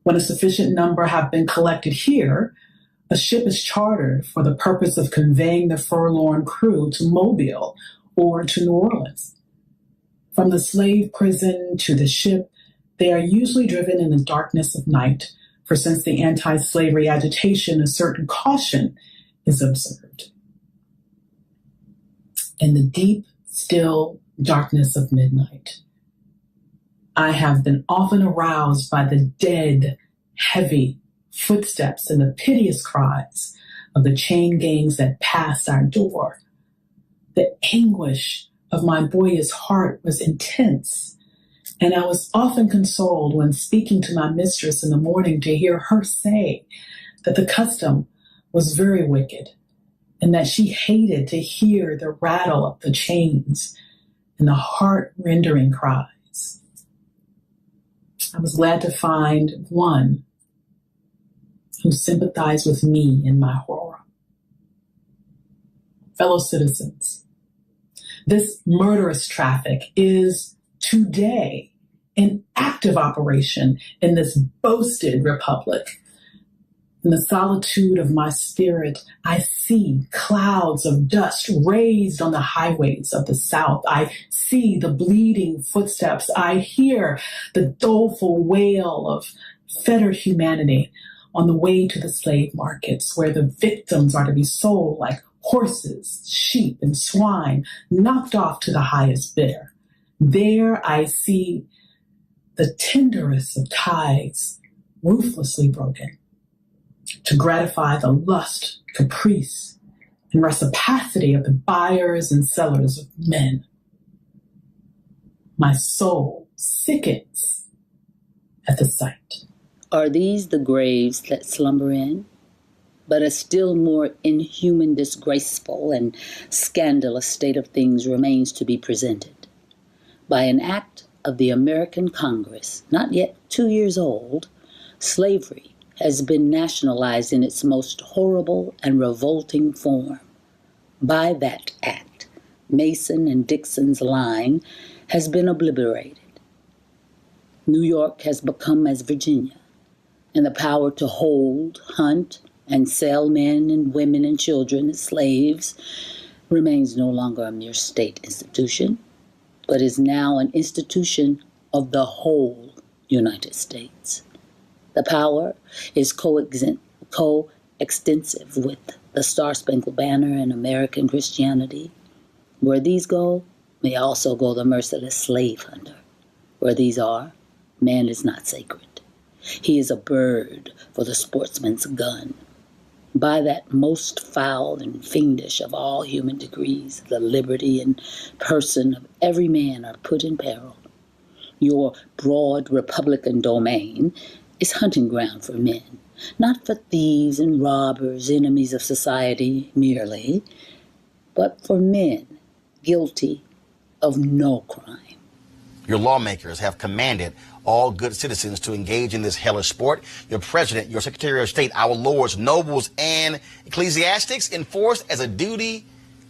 When a sufficient number have been collected here, a ship is chartered for the purpose of conveying the forlorn crew to Mobile or to New Orleans. From the slave prison to the ship, they are usually driven in the darkness of night, for since the anti-slavery agitation, a certain caution is observed. In the deep, still darkness of midnight, I have been often aroused by the dead, heavy footsteps and the piteous cries of the chain gangs that passed our door. The anguish of my boyish heart was intense, and I was often consoled when speaking to my mistress in the morning to hear her say that the custom was very wicked and that she hated to hear the rattle of the chains and the heart-rending cries. I was glad to find one who sympathized with me in my horror. Fellow citizens, this murderous traffic is today an active operation in this boasted republic. In the solitude of my spirit, I see clouds of dust raised on the highways of the South. I see the bleeding footsteps. I hear the doleful wail of fettered humanity on the way to the slave markets, where the victims are to be sold like horses, sheep, and swine, knocked off to the highest bidder. There I see the tenderest of ties ruthlessly broken to gratify the lust, caprice, and reciprocity of the buyers and sellers of men. My soul sickens at the sight. Are these the graves that slumber in? But a still more inhuman, disgraceful, and scandalous state of things remains to be presented. By an act of the American Congress, not yet 2 years old, slavery has been nationalized in its most horrible and revolting form. By that act, Mason and Dixon's line has been obliterated. New York has become as Virginia, and the power to hold, hunt, and sell men and women and children as slaves remains no longer a mere state institution, but is now an institution of the whole United States. The power is coextensive with the Star-Spangled Banner and American Christianity. Where these go, may also go the merciless slave hunter. Where these are, man is not sacred. He is a bird for the sportsman's gun. By that most foul and fiendish of all human degrees, the liberty and person of every man are put in peril. Your broad Republican domain is hunting ground for men, not for thieves and robbers, enemies of society merely, but for men guilty of no crime. Your lawmakers have commanded all good citizens to engage in this hellish sport. Your president, your secretary of state, our lords, nobles, and ecclesiastics enforce as a duty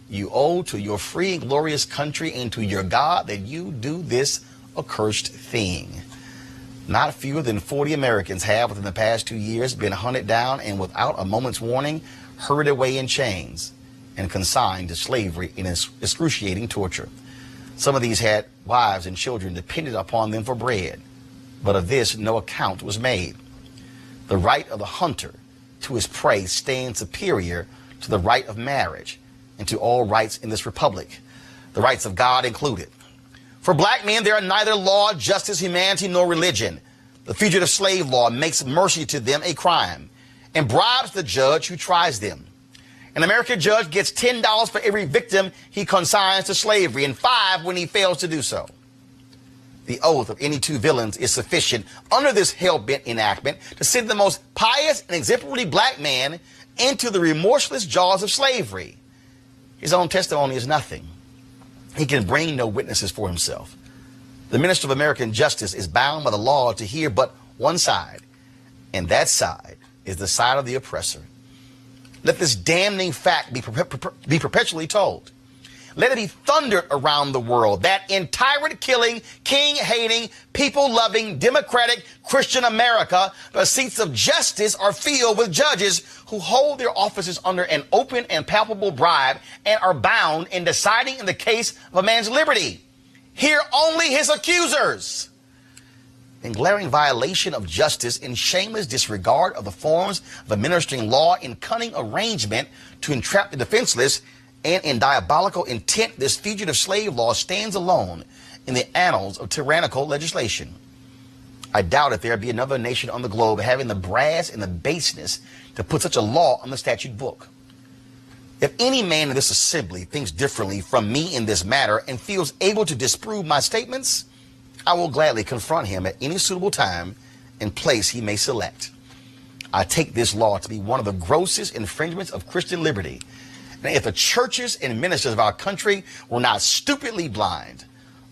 you owe to your free and glorious country and to your God that you do this accursed thing. Not fewer than 40 Americans have within the past 2 years been hunted down and without a moment's warning hurried away in chains and consigned to slavery in excruciating torture. Some of these had wives and children dependent upon them for bread, but of this no account was made. The right of the hunter to his prey stands superior to the right of marriage and to all rights in this republic, the rights of God included. For black men, there are neither law, justice, humanity, nor religion. The fugitive slave law makes mercy to them a crime and bribes the judge who tries them. An American judge gets $10 for every victim he consigns to slavery and $5 when he fails to do so. The oath of any two villains is sufficient under this hell-bent enactment to send the most pious and exemplary black man into the remorseless jaws of slavery. His own testimony is nothing. He can bring no witnesses for himself. The minister of American justice is bound by the law to hear but one side, and that side is the side of the oppressor. Let this damning fact be perpetually told. Let it be thundered around the world that in tyrant-killing, king-hating, people-loving, democratic, Christian America, the seats of justice are filled with judges who hold their offices under an open and palpable bribe and are bound in deciding in the case of a man's liberty. Hear only his accusers. In glaring violation of justice, in shameless disregard of the forms of administering law, in cunning arrangement to entrap the defenseless, and in diabolical intent, this fugitive slave law stands alone in the annals of tyrannical legislation. I doubt if there be another nation on the globe having the brass and the baseness to put such a law on the statute book. If any man in this assembly thinks differently from me in this matter and feels able to disprove my statements, I will gladly confront him at any suitable time and place he may select. I take this law to be one of the grossest infringements of Christian liberty. And if the churches and ministers of our country were not stupidly blind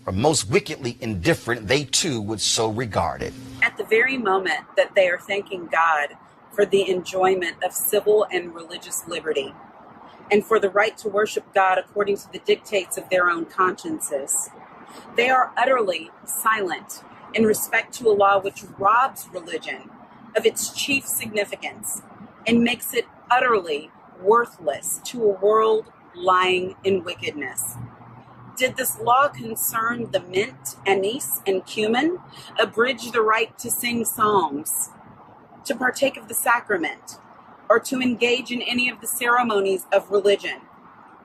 or most wickedly indifferent, they too would so regard it. at the very moment that they are thanking God for the enjoyment of civil and religious liberty, and for the right to worship God according to the dictates of their own consciences, they are utterly silent in respect to a law which robs religion of its chief significance and makes it utterly worthless to a world lying in wickedness. Did this law concern the mint, anise, and cumin, abridge the right to sing psalms, to partake of the sacrament, or to engage in any of the ceremonies of religion,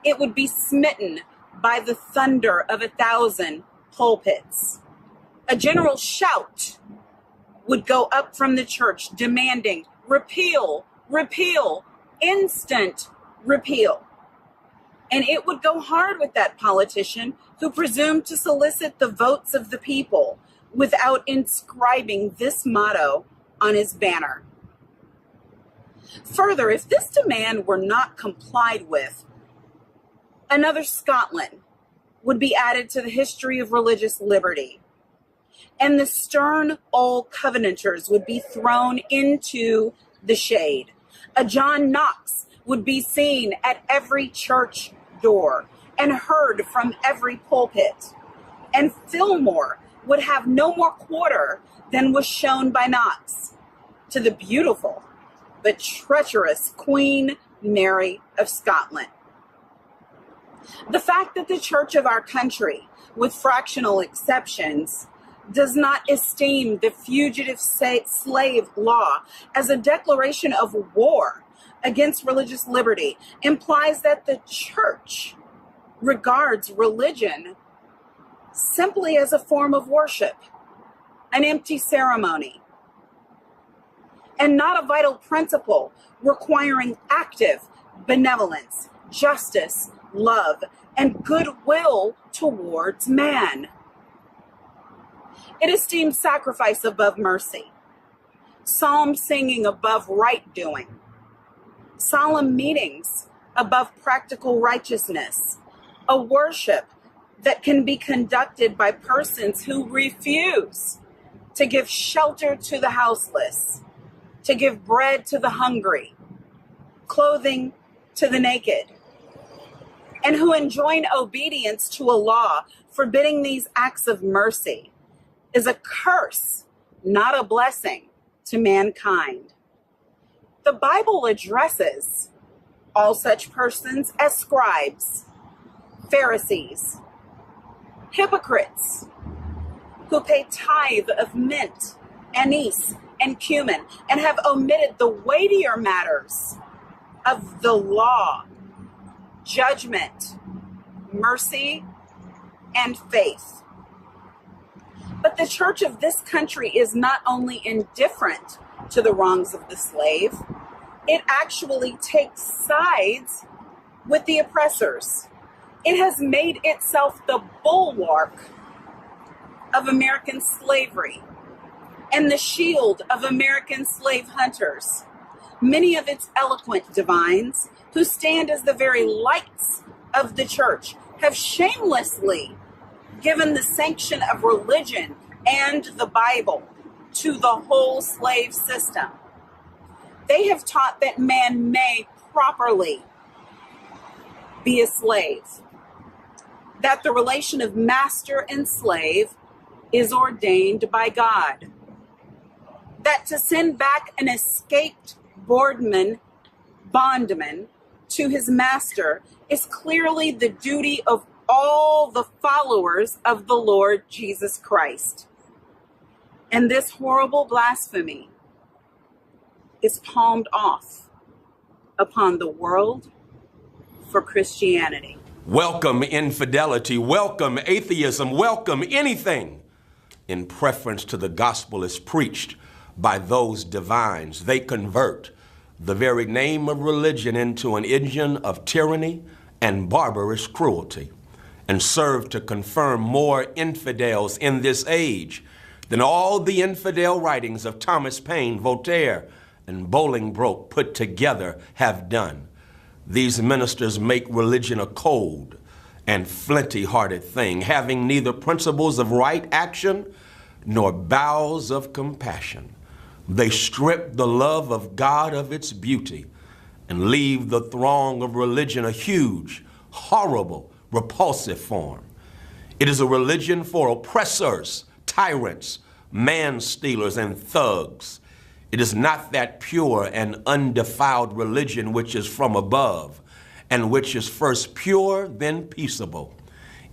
it would be smitten by the thunder of 1,000 pulpits. A general shout would go up from the church demanding repeal, repeal, instant repeal. And it would go hard with that politician who presumed to solicit the votes of the people without inscribing this motto on his banner. Further, if this demand were not complied with, another Scotland would be added to the history of religious liberty, and the stern old Covenanters would be thrown into the shade. A John Knox would be seen at every church door and heard from every pulpit, and Fillmore would have no more quarter than was shown by Knox to the beautiful but treacherous Queen Mary of Scotland. The fact that the church of our country, with fractional exceptions, does not esteem the fugitive slave law as a declaration of war against religious liberty implies that the church regards religion simply as a form of worship, an empty ceremony, and not a vital principle requiring active benevolence, justice, love, and goodwill towards man. It esteems sacrifice above mercy, psalm singing above right doing, solemn meetings above practical righteousness, a worship that can be conducted by persons who refuse to give shelter to the houseless, to give bread to the hungry, clothing to the naked, and who enjoin obedience to a law forbidding these acts of mercy is a curse, not a blessing, to mankind. The Bible addresses all such persons as scribes, Pharisees, hypocrites, who pay tithe of mint, anise, and cumin, and have omitted the weightier matters of the law, judgment, mercy, and faith. But the church of this country is not only indifferent to the wrongs of the slave, it actually takes sides with the oppressors. It has made itself the bulwark of American slavery and the shield of American slave hunters. Many of its eloquent divines, who stand as the very lights of the church, have shamelessly given the sanction of religion and the Bible to the whole slave system. They have taught that man may properly be a slave, that the relation of master and slave is ordained by God, that to send back an escaped bondman to his master is clearly the duty of all the followers of the Lord Jesus Christ. And this horrible blasphemy is palmed off upon the world for Christianity. Welcome infidelity, welcome atheism, welcome anything in preference to the gospel is preached by those divines. They convert the very name of religion into an engine of tyranny and barbarous cruelty, and serve to confirm more infidels in this age than all the infidel writings of Thomas Paine, Voltaire, and Bolingbroke put together have done. These ministers make religion a cold and flinty-hearted thing, having neither principles of right action nor bowels of compassion. They strip the love of God of its beauty and leave the throng of religion a huge, horrible, repulsive form. It is a religion for oppressors, tyrants, man-stealers, and thugs. It is not that pure and undefiled religion which is from above, and which is first pure, then peaceable,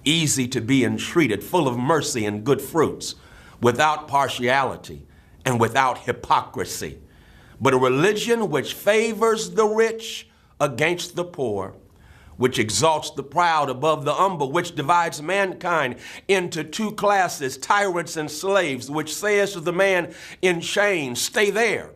easy to be entreated, full of mercy and good fruits, without partiality and without hypocrisy, but a religion which favors the rich against the poor, which exalts the proud above the humble, which divides mankind into two classes, tyrants and slaves, which says to the man in chains, stay there,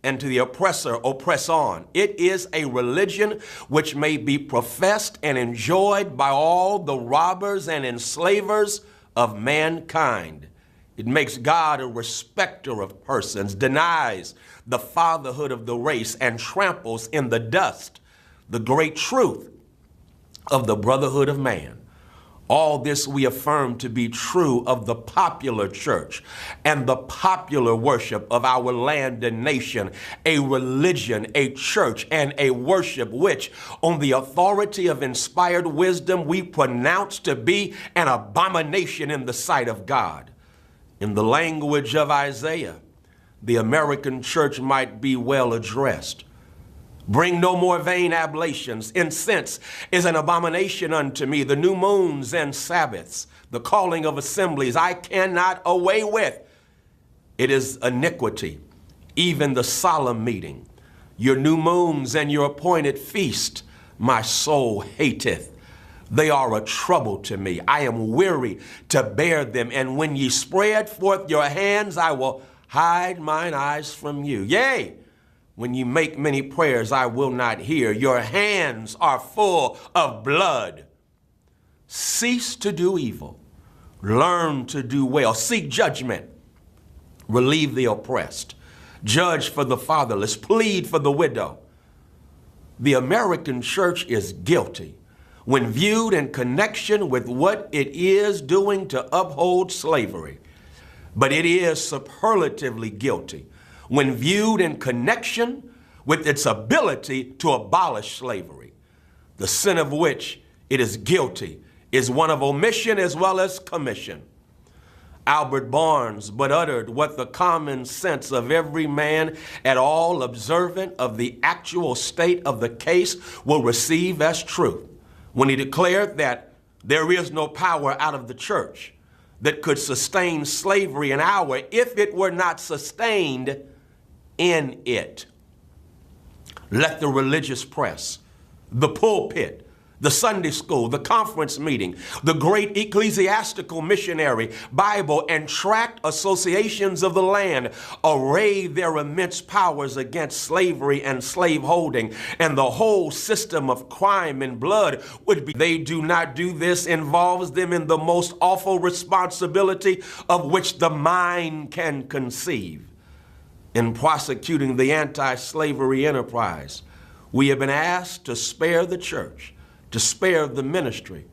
and to the oppressor, oppress on. It is a religion which may be professed and enjoyed by all the robbers and enslavers of mankind. It makes God a respecter of persons, denies the fatherhood of the race, and tramples in the dust the great truth of the brotherhood of man. All this we affirm to be true of the popular church and the popular worship of our land and nation, a religion, a church, and a worship which, on the authority of inspired wisdom, we pronounce to be an abomination in the sight of God. In the language of Isaiah, the American church might be well addressed. Bring no more vain ablations. Incense is an abomination unto me. The new moons and Sabbaths, the calling of assemblies, I cannot away with. It is iniquity, even the solemn meeting. Your new moons and your appointed feast, my soul hateth. They are a trouble to me. I am weary to bear them. And when ye spread forth your hands, I will hide mine eyes from you. Yea, when you make many prayers, I will not hear. Your hands are full of blood. Cease to do evil. Learn to do well. Seek judgment. Relieve the oppressed. Judge for the fatherless. Plead for the widow. The American church is guilty when viewed in connection with what it is doing to uphold slavery. But it is superlatively guilty when viewed in connection with its ability to abolish slavery. The sin of which it is guilty is one of omission as well as commission. Albert Barnes but uttered what the common sense of every man at all observant of the actual state of the case will receive as truth when he declared that there is no power out of the church that could sustain slavery an hour if it were not sustained in it. Let the religious press, the pulpit, the Sunday school, the conference meeting, the great ecclesiastical, missionary, Bible, and tract associations of the land array their immense powers against slavery and slaveholding, and the whole system of crime and blood would be. They do not do this involves them in the most awful responsibility of which the mind can conceive. In prosecuting the anti-slavery enterprise, we have been asked to spare the church, to spare the ministry.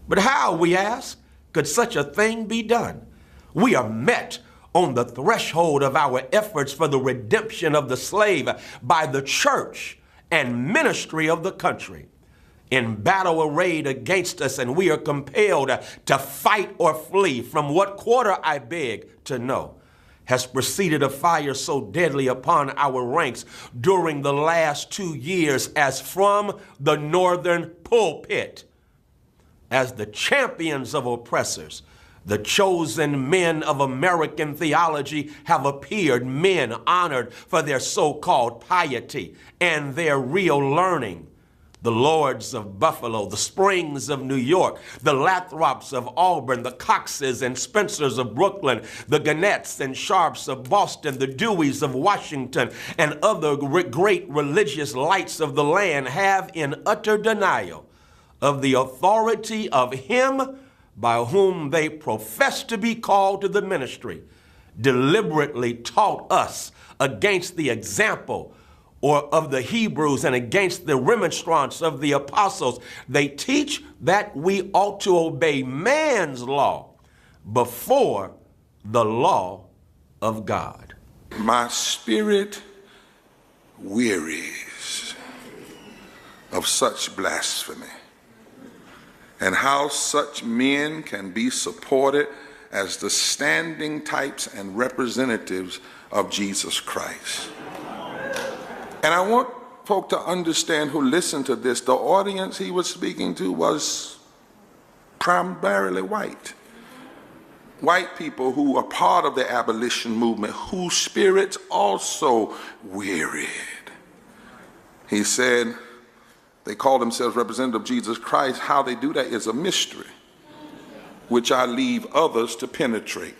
But how, we ask, could such a thing be done? We are met on the threshold of our efforts for the redemption of the slave by the church and ministry of the country in battle arrayed against us, and we are compelled to fight or flee. From what quarter, I beg to know, has proceeded a fire so deadly upon our ranks during the last 2 years as from the northern pulpit. As the champions of oppressors, the chosen men of American theology have appeared, men honored for their so-called piety and their real learning. The Lords of Buffalo, the Springs of New York, the Lathrops of Auburn, the Coxes and Spencers of Brooklyn, the Gannett's and Sharps of Boston, the Deweys of Washington, and other great religious lights of the land have, in utter denial of the authority of him by whom they profess to be called to the ministry, deliberately taught us against the example or of the Hebrews and against the remonstrance of the apostles. They teach that we ought to obey man's law before the law of God. My spirit wearies of such blasphemy, and how such men can be supported as the standing types and representatives of Jesus Christ. And I want folk to understand who listened to this, the audience he was speaking to was primarily white. White people who are part of the abolition movement, whose spirits also wearied. He said they call themselves representative of Jesus Christ. How they do that is a mystery, which I leave others to penetrate.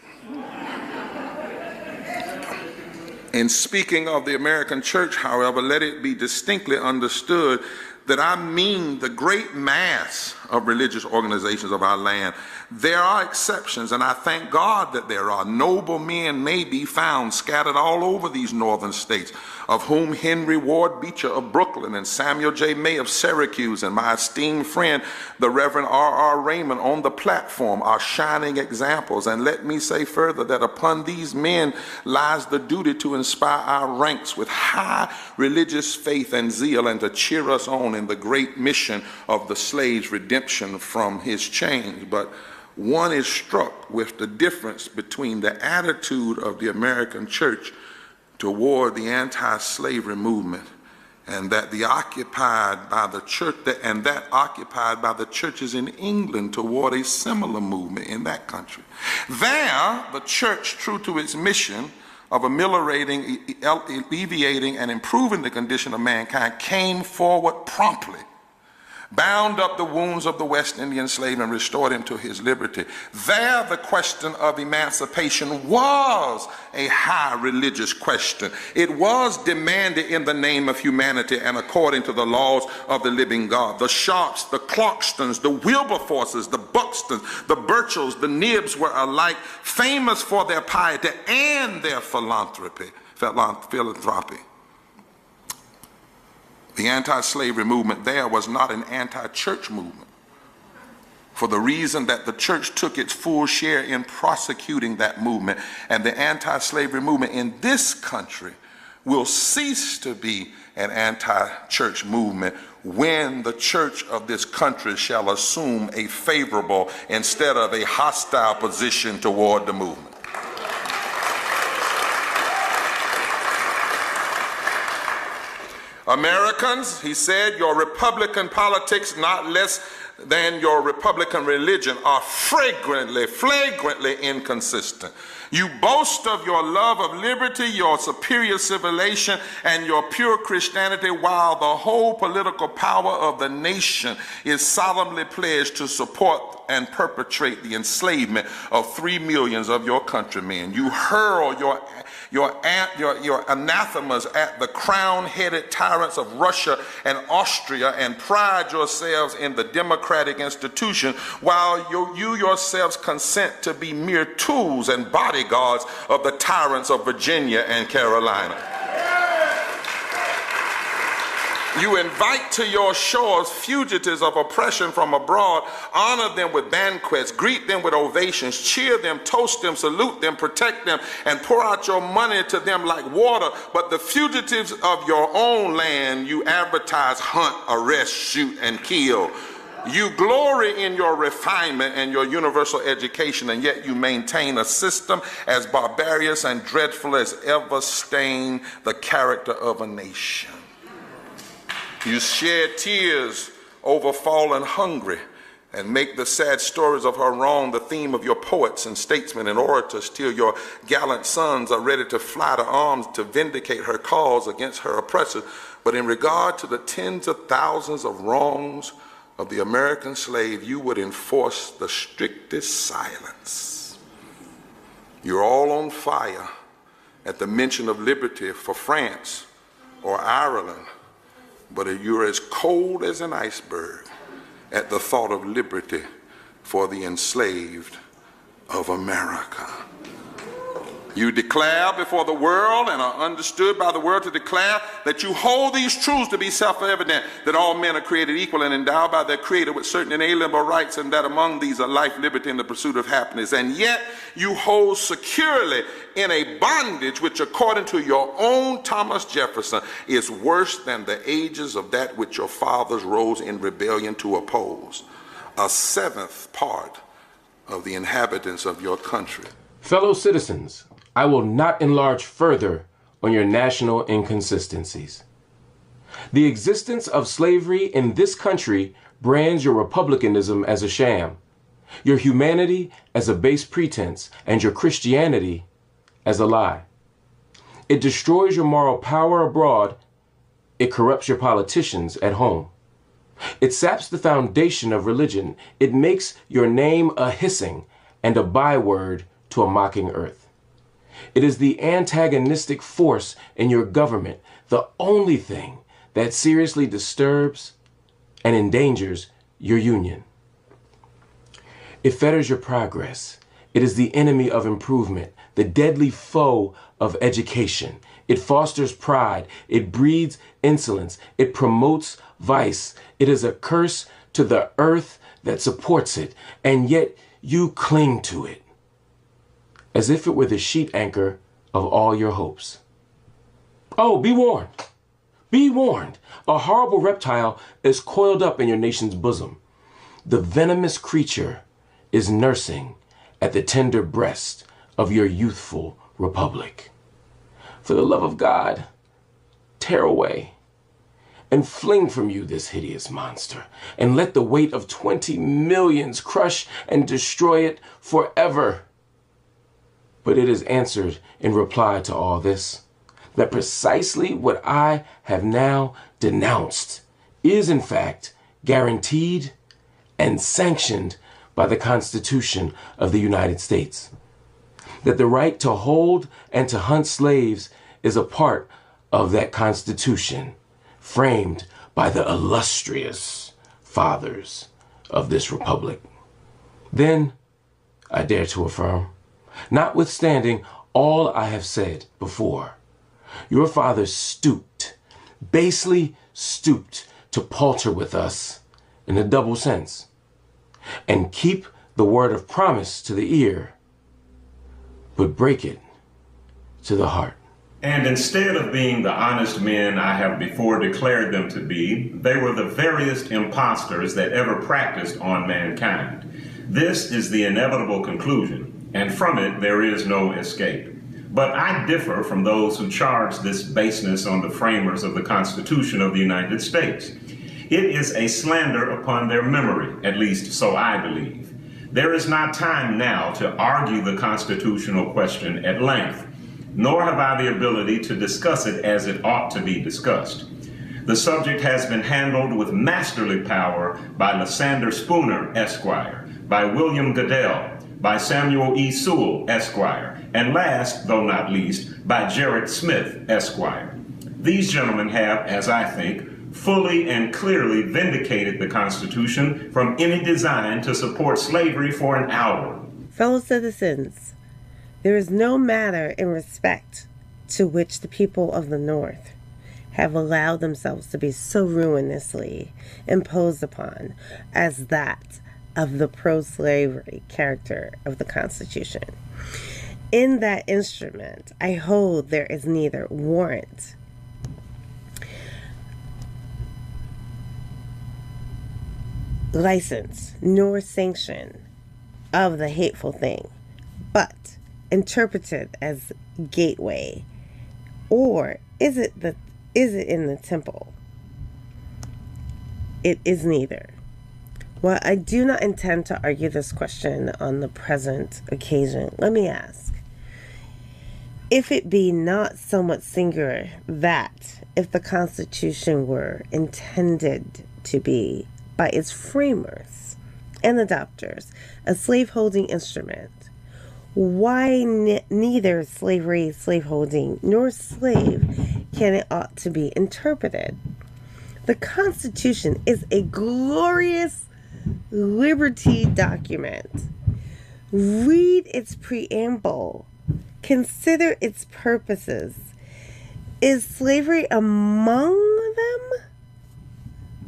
In speaking of the American church, however, let it be distinctly understood that I mean the great mass of religious organizations of our land. There are exceptions, and I thank God that there are. Noble men may be found scattered all over these northern states, of whom Henry Ward Beecher of Brooklyn and Samuel J. May of Syracuse and my esteemed friend, the Reverend R.R. Raymond on the platform are shining examples. And let me say further that upon these men lies the duty to inspire our ranks with high religious faith and zeal and to cheer us on in the great mission of the slave's redemption from his chains. But one is struck with the difference between the attitude of the American church toward the anti-slavery movement and that occupied by the church, and that occupied by the churches in England toward a similar movement in that country. There, the church, true to its mission of ameliorating, alleviating, and improving the condition of mankind, came forward promptly, bound up the wounds of the West Indian slave and restored him to his liberty. There, the question of emancipation was a high religious question. It was demanded in the name of humanity and according to the laws of the living God. The Sharps, the Clarkstons, the Wilberforces, the Buxtons, the Burchells, the Nibbs were alike famous for their piety and their philanthropy. The anti-slavery movement there was not an anti-church movement, for the reason that the church took its full share in prosecuting that movement, and the anti-slavery movement in this country will cease to be an anti-church movement when the church of this country shall assume a favorable instead of a hostile position toward the movement. Americans, he said, your Republican politics, not less than your Republican religion, are flagrantly inconsistent. You boast of your love of liberty, your superior civilization, and your pure Christianity, while the whole political power of the nation is solemnly pledged to support and perpetrate the enslavement of 3 million of your countrymen. You hurl your anathemas at the crown-headed tyrants of Russia and Austria and pride yourselves in the democratic institution, while you yourselves consent to be mere tools and bodyguards of the tyrants of Virginia and Carolina. You invite to your shores fugitives of oppression from abroad, honor them with banquets, greet them with ovations, cheer them, toast them, salute them, protect them, and pour out your money to them like water. But the fugitives of your own land you advertise, hunt, arrest, shoot, and kill. You glory in your refinement and your universal education, and yet you maintain a system as barbarous and dreadful as ever stained the character of a nation. You shed tears over fallen hungry and make the sad stories of her wrong the theme of your poets and statesmen and orators till your gallant sons are ready to fly to arms to vindicate her cause against her oppressors. But in regard to the tens of thousands of wrongs of the American slave, you would enforce the strictest silence. You're all on fire at the mention of liberty for France or Ireland, but you're as cold as an iceberg at the thought of liberty for the enslaved of America. You declare before the world and are understood by the world to declare that you hold these truths to be self-evident, that all men are created equal and endowed by their Creator with certain inalienable rights, and that among these are life, liberty, and the pursuit of happiness. And yet you hold securely in a bondage which, according to your own Thomas Jefferson, is worse than the ages of that which your fathers rose in rebellion to oppose. A seventh part of the inhabitants of your country. Fellow citizens, I will not enlarge further on your national inconsistencies. The existence of slavery in this country brands your republicanism as a sham, your humanity as a base pretense, and your Christianity as a lie. It destroys your moral power abroad. It corrupts your politicians at home. It saps the foundation of religion. It makes your name a hissing and a byword to a mocking earth. It is the antagonistic force in your government, the only thing that seriously disturbs and endangers your union. It fetters your progress. It is the enemy of improvement, the deadly foe of education. It fosters pride. It breeds insolence. It promotes vice. It is a curse to the earth that supports it, and yet you cling to it as if it were the sheet anchor of all your hopes. Oh, be warned. Be warned. A horrible reptile is coiled up in your nation's bosom. The venomous creature is nursing at the tender breast of your youthful republic. For the love of God, tear away and fling from you this hideous monster, and let the weight of 20 millions crush and destroy it forever. But it is answered in reply to all this, that precisely what I have now denounced is in fact guaranteed and sanctioned by the Constitution of the United States. That the right to hold and to hunt slaves is a part of that Constitution, framed by the illustrious fathers of this republic. Then, I dare to affirm, notwithstanding all I have said before, your fathers stooped, basely stooped, to palter with us in a double sense, and keep the word of promise to the ear, but break it to the heart. And instead of being the honest men I have before declared them to be, they were the veriest impostors that ever practiced on mankind. This is the inevitable conclusion, and from it there is no escape. But I differ from those who charge this baseness on the framers of the Constitution of the United States. It is a slander upon their memory, at least so I believe. There is not time now to argue the constitutional question at length, nor have I the ability to discuss it as it ought to be discussed. The subject has been handled with masterly power by Lysander Spooner, Esquire, by William Goodell, by Samuel E. Sewell, Esquire, and last, though not least, by Gerrit Smith, Esquire. These gentlemen have, as I think, fully and clearly vindicated the Constitution from any design to support slavery for an hour. Fellow citizens, there is no matter in respect to which the people of the North have allowed themselves to be so ruinously imposed upon as that of the pro-slavery character of the Constitution. In that instrument, I hold there is neither warrant license nor sanction of the hateful thing, but interpreted as gateway, or is it in the temple? It is neither. While I do not intend to argue this question on the present occasion, let me ask, if it be not somewhat singular that, if the Constitution were intended to be, by its framers and adopters, a slaveholding instrument, why neither slavery, slaveholding, nor slave can it ought to be interpreted? The Constitution is a glorious liberty document. Read its preamble. consider its purposes. Is slavery among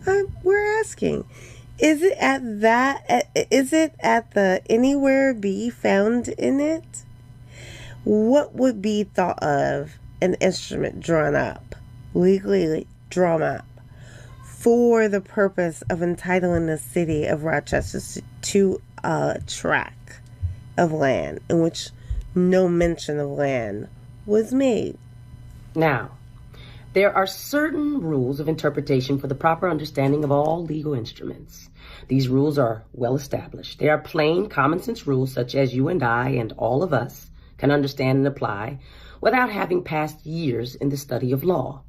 them? We're asking. Is it at the anywhere be found in it? What would be thought of an instrument drawn up, legally drawn up, for the purpose of entitling the city of Rochester to a tract of land in which no mention of land was made? Now, there are certain rules of interpretation for the proper understanding of all legal instruments. These rules are well established. They are plain, common sense rules such as you and I and all of us can understand and apply without having passed years in the study of law.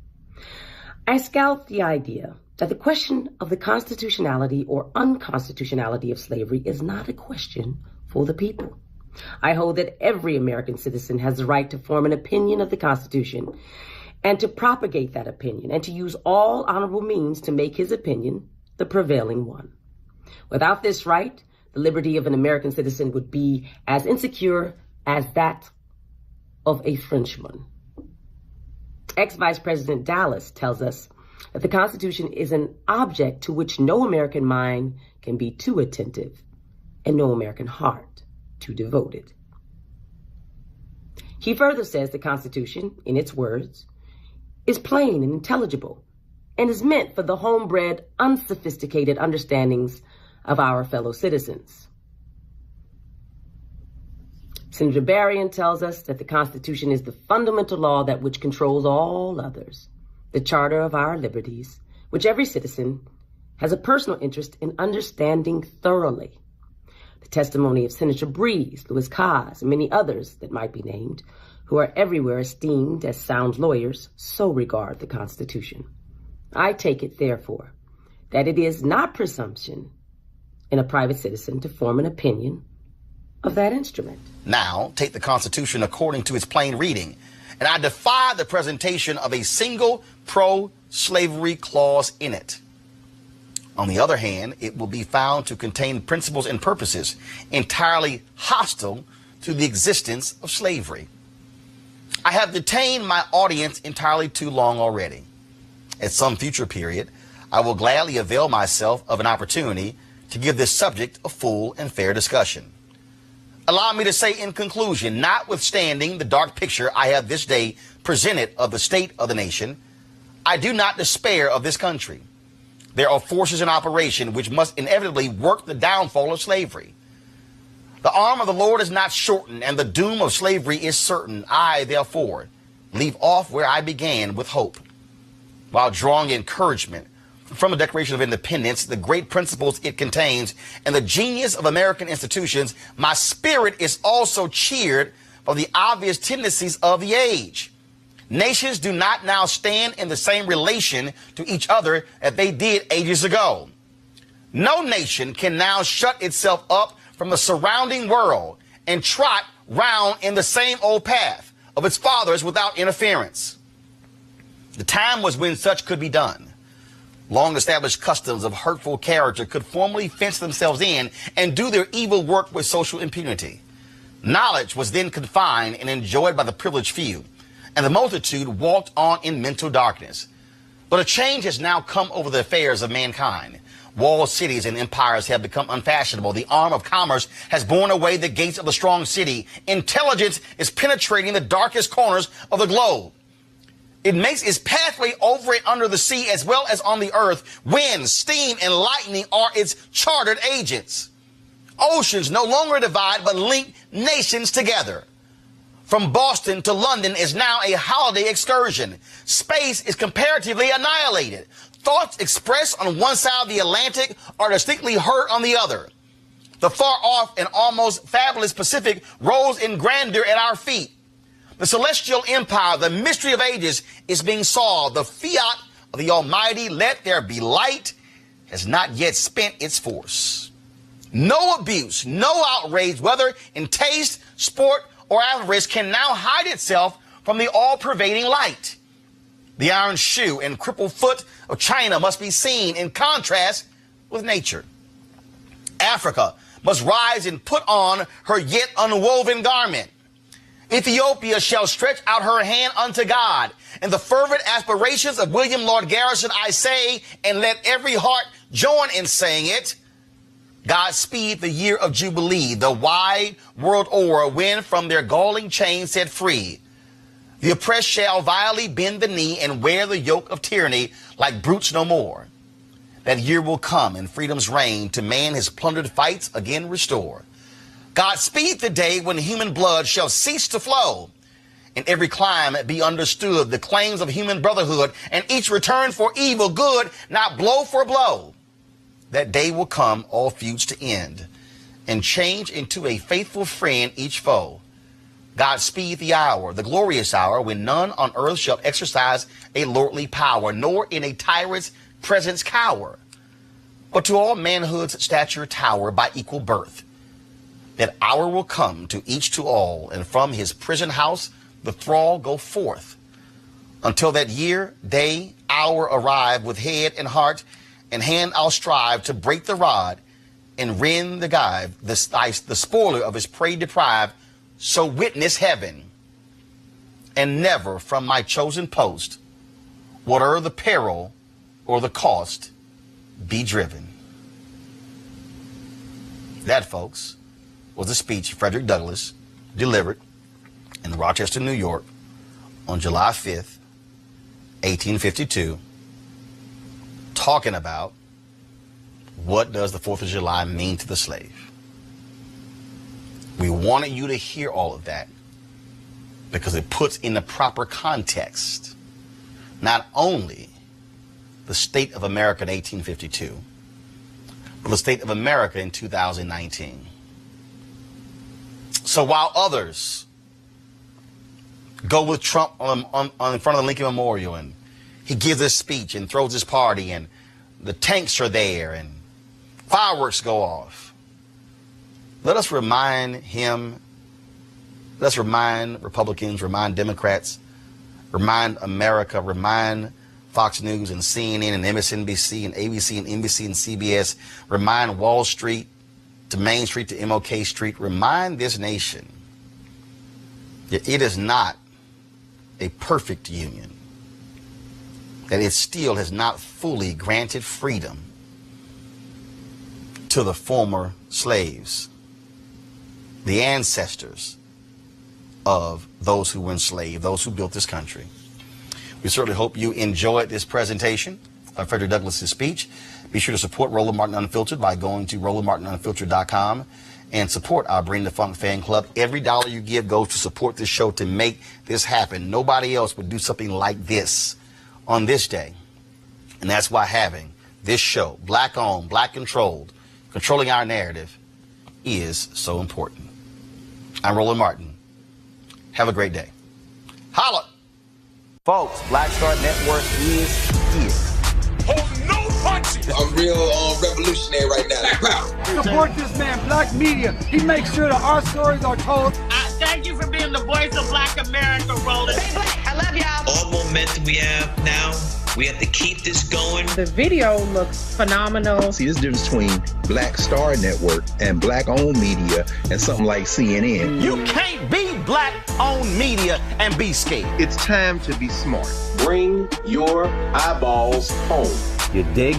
I scout the idea that the question of the constitutionality or unconstitutionality of slavery is not a question for the people. I hold that every American citizen has the right to form an opinion of the Constitution and to propagate that opinion and to use all honorable means to make his opinion the prevailing one. Without this right, the liberty of an American citizen would be as insecure as that of a Frenchman. Ex-Vice President Dallas tells us that the Constitution is an object to which no American mind can be too attentive and no American heart too devoted. He further says the Constitution, in its words, is plain and intelligible and is meant for the homebred, unsophisticated understandings of our fellow citizens. Senator Bryant tells us that the Constitution is the fundamental law that which controls all others, the charter of our liberties, which every citizen has a personal interest in understanding thoroughly. The testimony of Senator Bree, Louis Caz, and many others that might be named, who are everywhere esteemed as sound lawyers, so regard the Constitution. I take it, therefore, that it is not presumption in a private citizen to form an opinion of that instrument. Now, take the Constitution according to its plain reading, and I defy the presentation of a single pro-slavery clause in it. On the other hand, it will be found to contain principles and purposes entirely hostile to the existence of slavery. I have detained my audience entirely too long already. At some future period, I will gladly avail myself of an opportunity to give this subject a full and fair discussion. Allow me to say in conclusion, notwithstanding the dark picture I have this day presented of the state of the nation, I do not despair of this country. There are forces in operation which must inevitably work the downfall of slavery. The arm of the Lord is not shortened, and the doom of slavery is certain. I, therefore, leave off where I began with hope, while drawing encouragement from the Declaration of Independence, the great principles it contains, and the genius of American institutions. My spirit is also cheered by the obvious tendencies of the age. Nations do not now stand in the same relation to each other as they did ages ago. No nation can now shut itself up from the surrounding world and trot round in the same old path of its fathers without interference. The time was when such could be done. Long-established customs of hurtful character could formally fence themselves in and do their evil work with social impunity. Knowledge was then confined and enjoyed by the privileged few, and the multitude walked on in mental darkness. But a change has now come over the affairs of mankind. Walled cities and empires have become unfashionable. The arm of commerce has borne away the gates of the strong city. Intelligence is penetrating the darkest corners of the globe. It makes its pathway over and under the sea as well as on the earth. Wind, steam, and lightning are its chartered agents. Oceans no longer divide but link nations together. From Boston to London is now a holiday excursion. Space is comparatively annihilated. Thoughts expressed on one side of the Atlantic are distinctly heard on the other. The far-off and almost fabulous Pacific rose in grandeur at our feet. The celestial empire, the mystery of ages, is being solved. The fiat of the Almighty, let there be light, has not yet spent its force. No abuse, no outrage, whether in taste, sport, or avarice, can now hide itself from the all-pervading light. The iron shoe and crippled foot of China must be seen in contrast with nature. Africa must rise and put on her yet unwoven garment. Ethiopia shall stretch out her hand unto God. And the fervent aspirations of William Lord Garrison I say, and let every heart join in saying it. God speed the year of Jubilee, the wide world o'er, when from their galling chains set free. The oppressed shall vilely bend the knee and wear the yoke of tyranny like brutes no more. That year will come and freedom's reign to man his plundered fights again restore. God speed the day when human blood shall cease to flow. In every clime be understood the claims of human brotherhood, and each return for evil good, not blow for blow. That day will come, all feuds to end, and change into a faithful friend each foe. God speed the hour, the glorious hour, when none on earth shall exercise a lordly power, nor in a tyrant's presence cower, but to all manhood's stature tower by equal birth. That hour will come to each to all, and from his prison house the thrall go forth. Until that year, day, hour arrive, with head and heart and hand I'll strive to break the rod and rend the guide, the spoiler of his prey deprived. So witness heaven, and never from my chosen post, whatever the peril or the cost, be driven. That, folks, was a speech Frederick Douglass delivered in Rochester, New York on July 5th, 1852, talking about what does the 4th of July mean to the slave. We wanted you to hear all of that because it puts in the proper context not only the state of America in 1852, but the state of America in 2019. So while others go with Trump on in front of the Lincoln Memorial, and he gives this speech and throws his party, and the tanks are there and fireworks go off, let us remind him, let's remind Republicans, remind Democrats, remind America, remind Fox News and CNN and MSNBC and ABC and NBC and CBS, remind Wall Street to Main Street to MLK Street, remind this nation that it is not a perfect union, that it still has not fully granted freedom to the former slaves, the ancestors of those who were enslaved, those who built this country. We certainly hope you enjoyed this presentation of Frederick Douglass's speech. Be sure to support Roland Martin Unfiltered by going to RolandMartinUnfiltered.com and support our Bring the Funk fan club. Every dollar you give goes to support this show to make this happen. Nobody else would do something like this on this day. And that's why having this show, black owned, black controlled, controlling our narrative, is so important. I'm Roland Martin. Have a great day. Holla! Folks, Black Star Network is here. Hold no punches! I'm real revolutionary right now. Support this man, Black Media. He makes sure that our stories are told. Thank you for being the voice of Black America, Roland. Stay black. I love y'all. All momentum we have now, we have to keep this going. The video looks phenomenal. See, there's a difference between Black Star Network and black-owned media and something like CNN. You can't be black-owned media and be scared. It's time to be smart. Bring your eyeballs home. You dig?